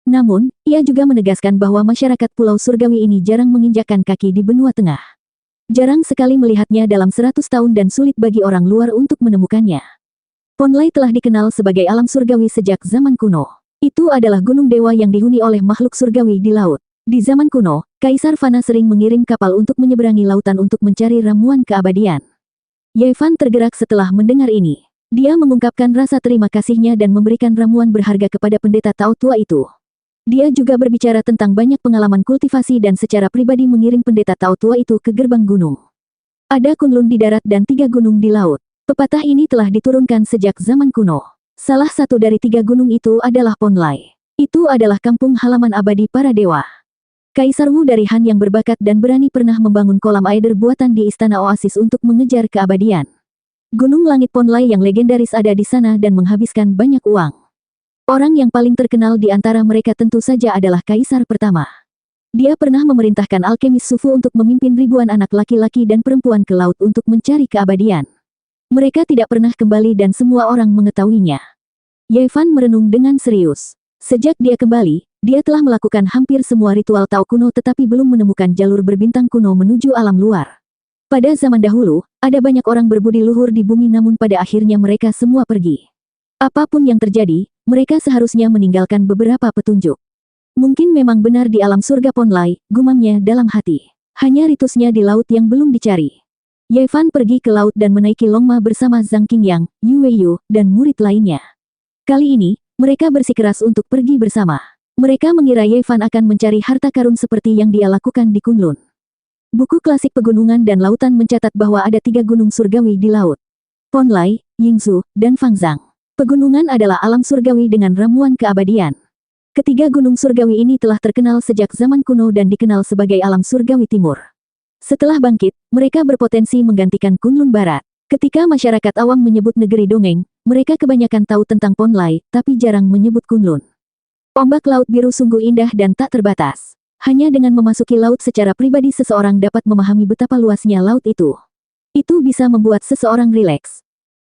Namun, ia juga menegaskan bahwa masyarakat Pulau Surgawi ini jarang menginjakkan kaki di benua tengah. Jarang sekali melihatnya dalam 100 tahun dan sulit bagi orang luar untuk menemukannya. Ponlai telah dikenal sebagai alam surgawi sejak zaman kuno. Itu adalah gunung dewa yang dihuni oleh makhluk surgawi di laut. Di zaman kuno, Kaisar Fana sering mengirim kapal untuk menyeberangi lautan untuk mencari ramuan keabadian. Yevan tergerak setelah mendengar ini. Dia mengungkapkan rasa terima kasihnya dan memberikan ramuan berharga kepada pendeta Tao tua itu. Dia juga berbicara tentang banyak pengalaman kultivasi dan secara pribadi mengiring pendeta Tao tua itu ke gerbang gunung. Ada Kunlun di darat dan 3 gunung di laut. Pepatah ini telah diturunkan sejak zaman kuno. Salah satu dari 3 gunung itu adalah Ponlai. Itu adalah kampung halaman abadi para dewa. Kaisar Wu dari Han yang berbakat dan berani pernah membangun kolam air buatan di Istana Oasis untuk mengejar keabadian. Gunung Langit Ponlai yang legendaris ada di sana dan menghabiskan banyak uang. Orang yang paling terkenal di antara mereka tentu saja adalah Kaisar pertama. Dia pernah memerintahkan alkemis Sufu untuk memimpin ribuan anak laki-laki dan perempuan ke laut untuk mencari keabadian. Mereka tidak pernah kembali dan semua orang mengetahuinya. Yevan merenung dengan serius. Sejak dia kembali, dia telah melakukan hampir semua ritual Tao kuno tetapi belum menemukan jalur berbintang kuno menuju alam luar. Pada zaman dahulu, ada banyak orang berbudi luhur di bumi namun pada akhirnya mereka semua pergi. Apapun yang terjadi, mereka seharusnya meninggalkan beberapa petunjuk. Mungkin memang benar di alam surga Ponlai, gumamnya dalam hati. Hanya ritusnya di laut yang belum dicari. Yevan pergi ke laut dan menaiki Longma bersama Zhang Qingyang, Yu Weiyu, dan murid lainnya. Kali ini, mereka bersikeras untuk pergi bersama. Mereka mengira Yevan akan mencari harta karun seperti yang dia lakukan di Kunlun. Buku klasik pegunungan dan lautan mencatat bahwa ada 3 gunung surgawi di laut. Ponlai, Yingzhou, dan Fangzhang. Pegunungan adalah alam surgawi dengan ramuan keabadian. Ketiga gunung surgawi ini telah terkenal sejak zaman kuno dan dikenal sebagai alam surgawi timur. Setelah bangkit, mereka berpotensi menggantikan Kunlun Barat. Ketika masyarakat awam menyebut negeri dongeng, mereka kebanyakan tahu tentang Ponlai, tapi jarang menyebut Kunlun. Ombak laut biru sungguh indah dan tak terbatas. Hanya dengan memasuki laut secara pribadi seseorang dapat memahami betapa luasnya laut itu. Itu bisa membuat seseorang rileks.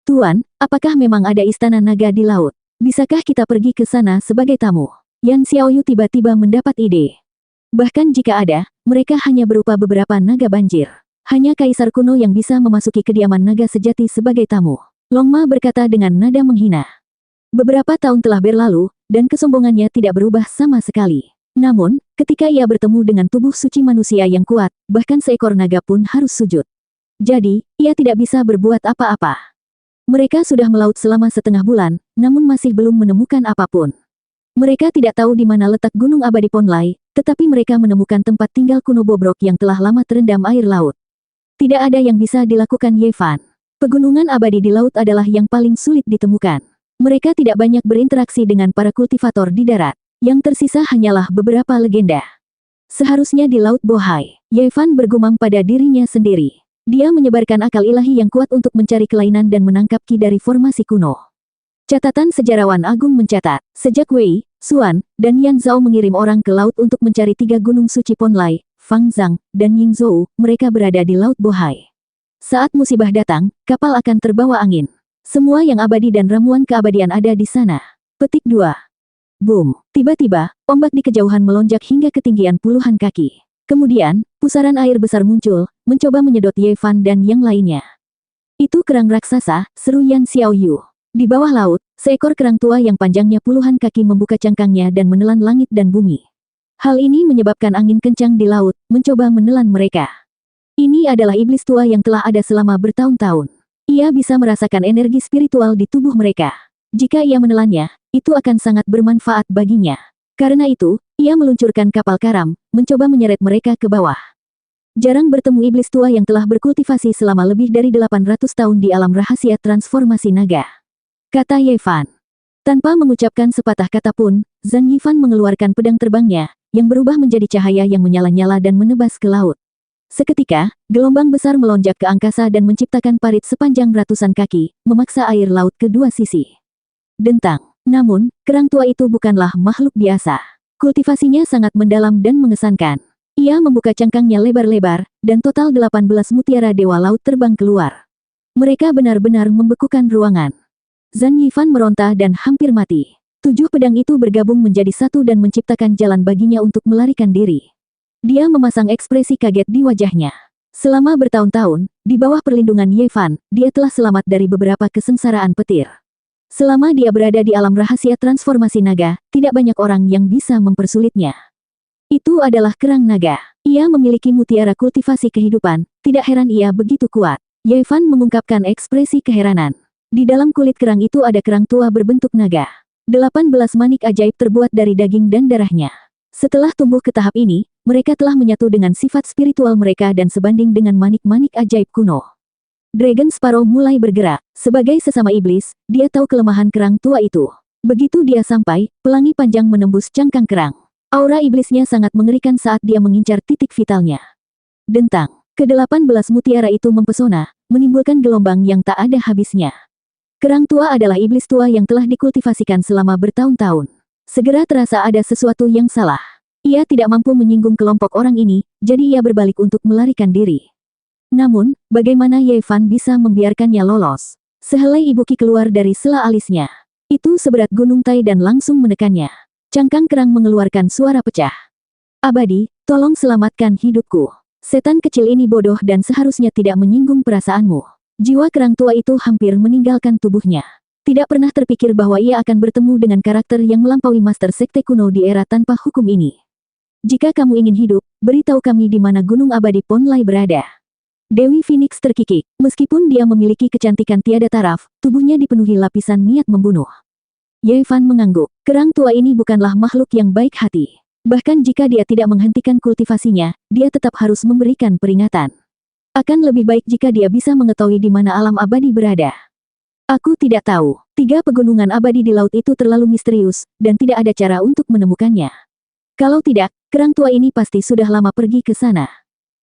Tuan, apakah memang ada istana naga di laut? Bisakah kita pergi ke sana sebagai tamu? Yan Xiaoyu tiba-tiba mendapat ide. Bahkan jika ada, mereka hanya berupa beberapa naga banjir. Hanya kaisar kuno yang bisa memasuki kediaman naga sejati sebagai tamu. Longma berkata dengan nada menghina. Beberapa tahun telah berlalu, dan kesombongannya tidak berubah sama sekali. Namun, ketika ia bertemu dengan tubuh suci manusia yang kuat, bahkan seekor naga pun harus sujud. Jadi, ia tidak bisa berbuat apa-apa. Mereka sudah melaut selama setengah bulan, namun masih belum menemukan apapun. Mereka tidak tahu di mana letak gunung abadi Ponlai, tetapi mereka menemukan tempat tinggal kuno bobrok yang telah lama terendam air laut. Tidak ada yang bisa dilakukan Yevan. Pegunungan abadi di laut adalah yang paling sulit ditemukan. Mereka tidak banyak berinteraksi dengan para kultivator di darat. Yang tersisa hanyalah beberapa legenda. Seharusnya di Laut Bohai, Yevan bergumam pada dirinya sendiri. Dia menyebarkan akal ilahi yang kuat untuk mencari kelainan dan menangkap ki dari formasi kuno. Catatan sejarawan agung mencatat, sejak Wei, Xuan, dan Yan Zhao mengirim orang ke laut untuk mencari 3 gunung suci Ponlai, Fangzhang, dan Yingzhou, mereka berada di Laut Bohai. Saat musibah datang, kapal akan terbawa angin. Semua yang abadi dan ramuan keabadian ada di sana. Petik 2. Boom! Tiba-tiba, ombak di kejauhan melonjak hingga ketinggian puluhan kaki. Kemudian, pusaran air besar muncul, mencoba menyedot Yevan dan yang lainnya. Itu kerang raksasa, seru Yan Xiaoyu. Di bawah laut, seekor kerang tua yang panjangnya puluhan kaki membuka cangkangnya dan menelan langit dan bumi. Hal ini menyebabkan angin kencang di laut, mencoba menelan mereka. Ini adalah iblis tua yang telah ada selama bertahun-tahun. Ia bisa merasakan energi spiritual di tubuh mereka. Jika ia menelannya, itu akan sangat bermanfaat baginya. Karena itu, ia meluncurkan kapal karam, mencoba menyeret mereka ke bawah. Jarang bertemu iblis tua yang telah berkultivasi selama lebih dari 800 tahun di alam rahasia transformasi naga. Kata Yevan. Tanpa mengucapkan sepatah kata pun, Zhang Yifan mengeluarkan pedang terbangnya, yang berubah menjadi cahaya yang menyala-nyala dan menebas ke laut. Seketika, gelombang besar melonjak ke angkasa dan menciptakan parit sepanjang ratusan kaki, memaksa air laut ke dua sisi. Dentang. Namun, kerang tua itu bukanlah makhluk biasa. Kultivasinya sangat mendalam dan mengesankan. Ia membuka cangkangnya lebar-lebar, dan total 18 mutiara dewa laut terbang keluar. Mereka benar-benar membekukan ruangan. Zhang Yifan meronta dan hampir mati. 7 pedang itu bergabung menjadi satu dan menciptakan jalan baginya untuk melarikan diri. Dia memasang ekspresi kaget di wajahnya. Selama bertahun-tahun, di bawah perlindungan Ye Fan, dia telah selamat dari beberapa kesengsaraan petir. Selama dia berada di alam rahasia transformasi naga, tidak banyak orang yang bisa mempersulitnya. Itu adalah kerang naga. Ia memiliki mutiara kultivasi kehidupan, tidak heran ia begitu kuat. Ye Fan mengungkapkan ekspresi keheranan. Di dalam kulit kerang itu ada kerang tua berbentuk naga. 18 manik ajaib terbuat dari daging dan darahnya. Setelah tumbuh ke tahap ini, mereka telah menyatu dengan sifat spiritual mereka dan sebanding dengan manik-manik ajaib kuno. Dragon Sparrow mulai bergerak. Sebagai sesama iblis, dia tahu kelemahan kerang tua itu. Begitu dia sampai, pelangi panjang menembus cangkang kerang. Aura iblisnya sangat mengerikan saat dia mengincar titik vitalnya. Dentang. Ke-18 mutiara itu mempesona, menimbulkan gelombang yang tak ada habisnya. Kerang tua adalah iblis tua yang telah dikultivasikan selama bertahun-tahun. Segera terasa ada sesuatu yang salah. Ia tidak mampu menyinggung kelompok orang ini, jadi ia berbalik untuk melarikan diri. Namun, bagaimana Ye Fan bisa membiarkannya lolos? Sehelai ibu ki keluar dari sela alisnya. Itu seberat gunung Tai dan langsung menekannya. Cangkang kerang mengeluarkan suara pecah. Abadi, tolong selamatkan hidupku. Setan kecil ini bodoh dan seharusnya tidak menyinggung perasaanmu. Jiwa kerang tua itu hampir meninggalkan tubuhnya. Tidak pernah terpikir bahwa ia akan bertemu dengan karakter yang melampaui Master Sekte kuno di era tanpa hukum ini. Jika kamu ingin hidup, beritahu kami di mana Gunung Abadi Ponlai berada. Dewi Phoenix terkikik. Meskipun dia memiliki kecantikan tiada taraf, tubuhnya dipenuhi lapisan niat membunuh. Ye Fan mengangguk. Kerang tua ini bukanlah makhluk yang baik hati. Bahkan jika dia tidak menghentikan kultivasinya, dia tetap harus memberikan peringatan. Akan lebih baik jika dia bisa mengetahui di mana alam abadi berada. Aku tidak tahu. 3 pegunungan abadi di laut itu terlalu misterius, dan tidak ada cara untuk menemukannya. Kalau tidak, kerang tua ini pasti sudah lama pergi ke sana.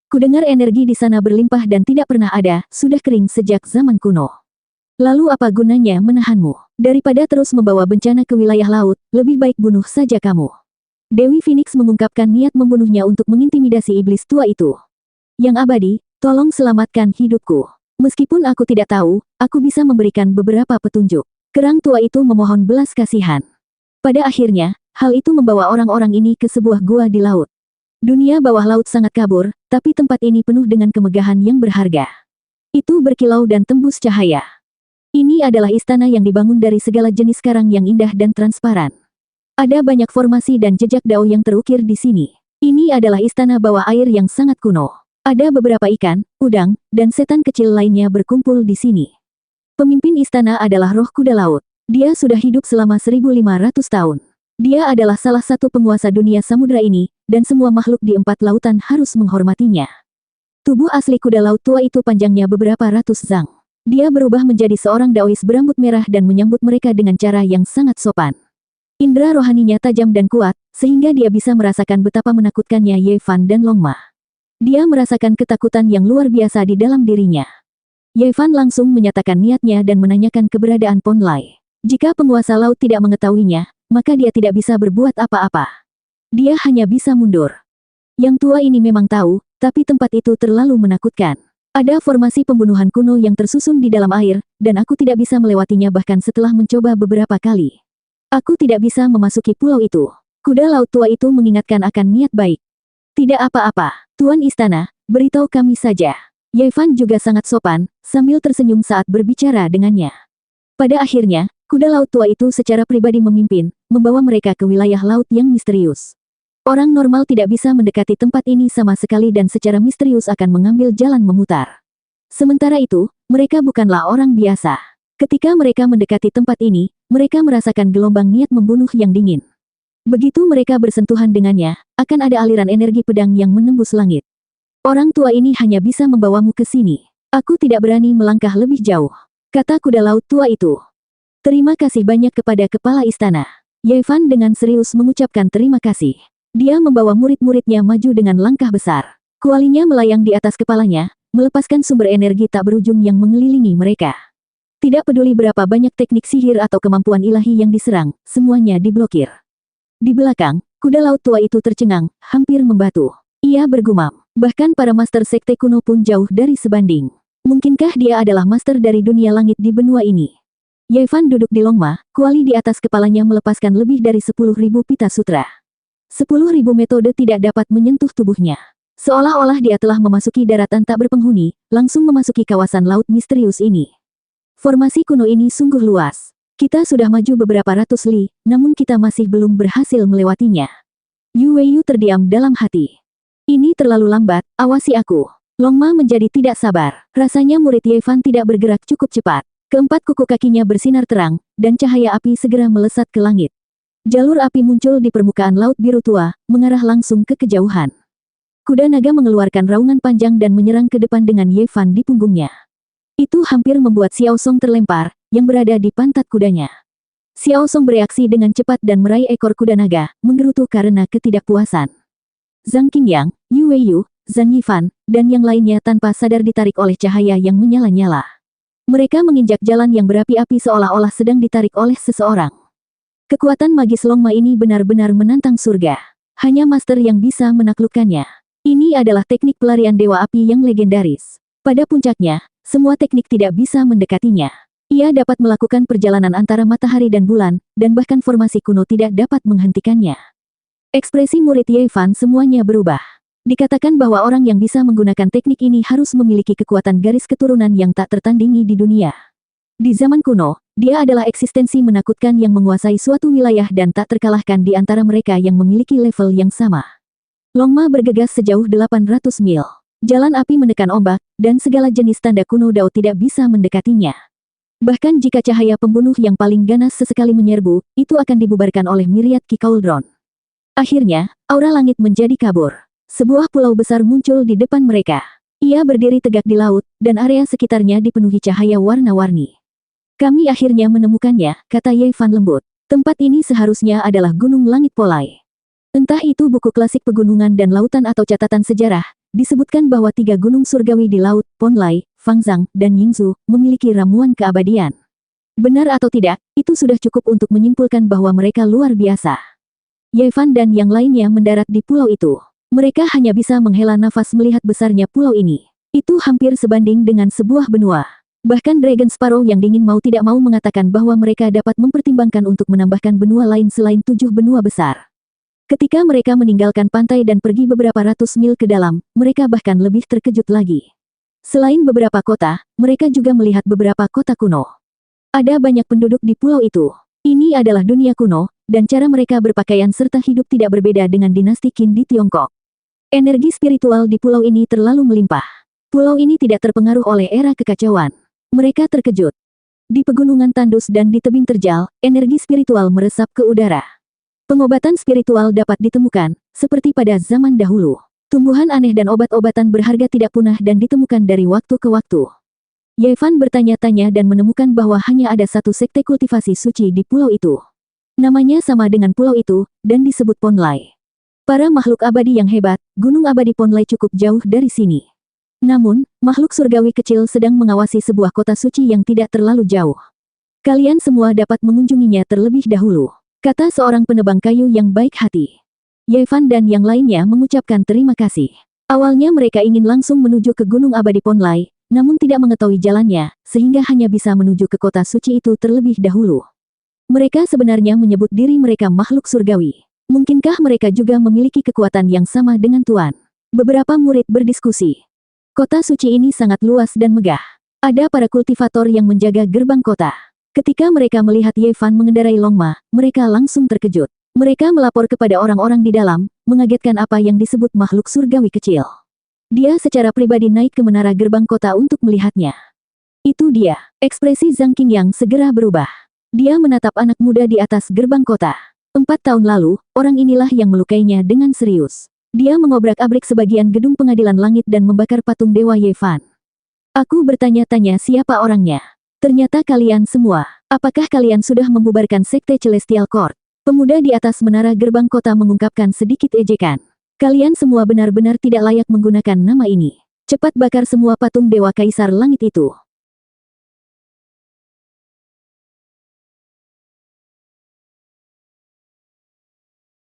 Kudengar energi di sana berlimpah dan tidak pernah ada, sudah kering sejak zaman kuno. Lalu apa gunanya menahanmu? Daripada terus membawa bencana ke wilayah laut, lebih baik bunuh saja kamu. Dewi Phoenix mengungkapkan niat membunuhnya untuk mengintimidasi iblis tua itu. Yang abadi, tolong selamatkan hidupku. Meskipun aku tidak tahu, aku bisa memberikan beberapa petunjuk. Kerang tua itu memohon belas kasihan. Pada akhirnya, hal itu membawa orang-orang ini ke sebuah gua di laut. Dunia bawah laut sangat kabur, tapi tempat ini penuh dengan kemegahan yang berharga. Itu berkilau dan tembus cahaya. Ini adalah istana yang dibangun dari segala jenis karang yang indah dan transparan. Ada banyak formasi dan jejak dao yang terukir di sini. Ini adalah istana bawah air yang sangat kuno. Ada beberapa ikan, udang, dan setan kecil lainnya berkumpul di sini. Pemimpin istana adalah roh kuda laut. Dia sudah hidup selama 1500 tahun. Dia adalah salah satu penguasa dunia samudra ini, dan semua makhluk di 4 lautan harus menghormatinya. Tubuh asli kuda laut tua itu panjangnya beberapa ratus zang. Dia berubah menjadi seorang daois berambut merah dan menyambut mereka dengan cara yang sangat sopan. Indra rohaninya tajam dan kuat, sehingga dia bisa merasakan betapa menakutkannya Ye Fan dan Long Ma. Dia merasakan ketakutan yang luar biasa di dalam dirinya. Ye Fan langsung menyatakan niatnya dan menanyakan keberadaan Ponlai. Jika penguasa laut tidak mengetahuinya, maka dia tidak bisa berbuat apa-apa. Dia hanya bisa mundur. Yang tua ini memang tahu, tapi tempat itu terlalu menakutkan. Ada formasi pembunuhan kuno yang tersusun di dalam air, dan aku tidak bisa melewatinya bahkan setelah mencoba beberapa kali. Aku tidak bisa memasuki pulau itu. Kuda laut tua itu mengingatkan akan niat baik. Tidak apa-apa, Tuan Istana, beritahu kami saja. Ye Fan juga sangat sopan, sambil tersenyum saat berbicara dengannya. Pada akhirnya, kuda laut tua itu secara pribadi memimpin, membawa mereka ke wilayah laut yang misterius. Orang normal tidak bisa mendekati tempat ini sama sekali dan secara misterius akan mengambil jalan memutar. Sementara itu, mereka bukanlah orang biasa. Ketika mereka mendekati tempat ini, mereka merasakan gelombang niat membunuh yang dingin. Begitu mereka bersentuhan dengannya, akan ada aliran energi pedang yang menembus langit. Orang tua ini hanya bisa membawamu ke sini. Aku tidak berani melangkah lebih jauh, kata kuda laut tua itu. Terima kasih banyak kepada kepala istana. Ye Fan dengan serius mengucapkan terima kasih. Dia membawa murid-muridnya maju dengan langkah besar. Kualinya melayang di atas kepalanya, melepaskan sumber energi tak berujung yang mengelilingi mereka. Tidak peduli berapa banyak teknik sihir atau kemampuan ilahi yang diserang, semuanya diblokir. Di belakang, kuda laut tua itu tercengang, hampir membatu. Ia bergumam. Bahkan para master sekte kuno pun jauh dari sebanding. Mungkinkah dia adalah master dari dunia langit di benua ini? Ye Fan duduk di Longma, kuali di atas kepalanya melepaskan lebih dari 10.000 pita sutra. 10.000 metode tidak dapat menyentuh tubuhnya. Seolah-olah dia telah memasuki daratan tak berpenghuni, langsung memasuki kawasan laut misterius ini. Formasi kuno ini sungguh luas. Kita sudah maju beberapa ratus li, namun kita masih belum berhasil melewatinya. Yu Weiyu terdiam dalam hati. Ini terlalu lambat, awasi aku. Longma menjadi tidak sabar. Rasanya murid Ye Fan tidak bergerak cukup cepat. Keempat kuku kakinya bersinar terang, dan cahaya api segera melesat ke langit. Jalur api muncul di permukaan laut biru tua, mengarah langsung ke kejauhan. Kuda naga mengeluarkan raungan panjang dan menyerang ke depan dengan Ye Fan di punggungnya. Itu hampir membuat Xiao Song terlempar, yang berada di pantat kudanya. Xiao Song bereaksi dengan cepat dan meraih ekor kuda naga, menggerutu karena ketidakpuasan. Zhang Qingyang, Yu Weiyu, Zhang Yifan, dan yang lainnya tanpa sadar ditarik oleh cahaya yang menyala-nyala. Mereka menginjak jalan yang berapi-api seolah-olah sedang ditarik oleh seseorang. Kekuatan magis Longma ini benar-benar menantang surga. Hanya master yang bisa menaklukkannya. Ini adalah teknik pelarian dewa api yang legendaris. Pada puncaknya, semua teknik tidak bisa mendekatinya. Ia dapat melakukan perjalanan antara matahari dan bulan, dan bahkan formasi kuno tidak dapat menghentikannya. Ekspresi murid Ye Fan semuanya berubah. Dikatakan bahwa orang yang bisa menggunakan teknik ini harus memiliki kekuatan garis keturunan yang tak tertandingi di dunia. Di zaman kuno, dia adalah eksistensi menakutkan yang menguasai suatu wilayah dan tak terkalahkan di antara mereka yang memiliki level yang sama. Longma bergegas sejauh 800 mil. Jalan api menekan ombak, dan segala jenis tanda kuno Dao tidak bisa mendekatinya. Bahkan jika cahaya pembunuh yang paling ganas sesekali menyerbu, itu akan dibubarkan oleh miriat Ki Cauldron. Akhirnya, aura langit menjadi kabur. Sebuah pulau besar muncul di depan mereka. Ia berdiri tegak di laut, dan area sekitarnya dipenuhi cahaya warna-warni. Kami akhirnya menemukannya, kata Ye Fan lembut. Tempat ini seharusnya adalah Gunung Langit Polai. Entah itu buku klasik pegunungan dan lautan atau catatan sejarah, disebutkan bahwa 3 gunung surgawi di laut, Ponlai, Fangzhang, dan Yingzhou, memiliki ramuan keabadian. Benar atau tidak, itu sudah cukup untuk menyimpulkan bahwa mereka luar biasa. Ye Fan dan yang lainnya mendarat di pulau itu. Mereka hanya bisa menghela nafas melihat besarnya pulau ini. Itu hampir sebanding dengan sebuah benua. Bahkan Dragon Sparrow yang dingin mau tidak mau mengatakan bahwa mereka dapat mempertimbangkan untuk menambahkan benua lain selain 7 benua besar. Ketika mereka meninggalkan pantai dan pergi beberapa ratus mil ke dalam, mereka bahkan lebih terkejut lagi. Selain beberapa kota, mereka juga melihat beberapa kota kuno. Ada banyak penduduk di pulau itu. Ini adalah dunia kuno, dan cara mereka berpakaian serta hidup tidak berbeda dengan dinasti Qin di Tiongkok. Energi spiritual di pulau ini terlalu melimpah. Pulau ini tidak terpengaruh oleh era kekacauan. Mereka terkejut. Di pegunungan tandus dan di tebing terjal, energi spiritual meresap ke udara. Pengobatan spiritual dapat ditemukan, seperti pada zaman dahulu. Tumbuhan aneh dan obat-obatan berharga tidak punah dan ditemukan dari waktu ke waktu. Ye Fan bertanya-tanya dan menemukan bahwa hanya ada satu sekte kultivasi suci di pulau itu. Namanya sama dengan pulau itu, dan disebut Ponlai. Para makhluk abadi yang hebat, gunung abadi Ponlai cukup jauh dari sini. Namun, makhluk surgawi kecil sedang mengawasi sebuah kota suci yang tidak terlalu jauh. Kalian semua dapat mengunjunginya terlebih dahulu, kata seorang penebang kayu yang baik hati. Ye Fan dan yang lainnya mengucapkan terima kasih. Awalnya mereka ingin langsung menuju ke gunung abadi Ponlai, namun tidak mengetahui jalannya, sehingga hanya bisa menuju ke kota suci itu terlebih dahulu. Mereka sebenarnya menyebut diri mereka makhluk surgawi. Mungkinkah mereka juga memiliki kekuatan yang sama dengan Tuan? Beberapa murid berdiskusi. Kota suci ini sangat luas dan megah. Ada para kultivator yang menjaga gerbang kota. Ketika mereka melihat Ye Fan mengendarai Longma, mereka langsung terkejut. Mereka melapor kepada orang-orang di dalam, mengagetkan apa yang disebut makhluk surgawi kecil. Dia secara pribadi naik ke menara gerbang kota untuk melihatnya. Itu dia. Ekspresi Zhang Qingyang segera berubah. Dia menatap anak muda di atas gerbang kota. 4 tahun lalu, orang inilah yang melukainya dengan serius. Dia mengobrak-abrik sebagian gedung pengadilan langit dan membakar patung Dewa Ye Fan. Aku bertanya-tanya siapa orangnya. Ternyata kalian semua. Apakah kalian sudah membubarkan Sekte Celestial Court? Pemuda di atas menara gerbang kota mengungkapkan sedikit ejekan. Kalian semua benar-benar tidak layak menggunakan nama ini. Cepat bakar semua patung Dewa Kaisar Langit itu.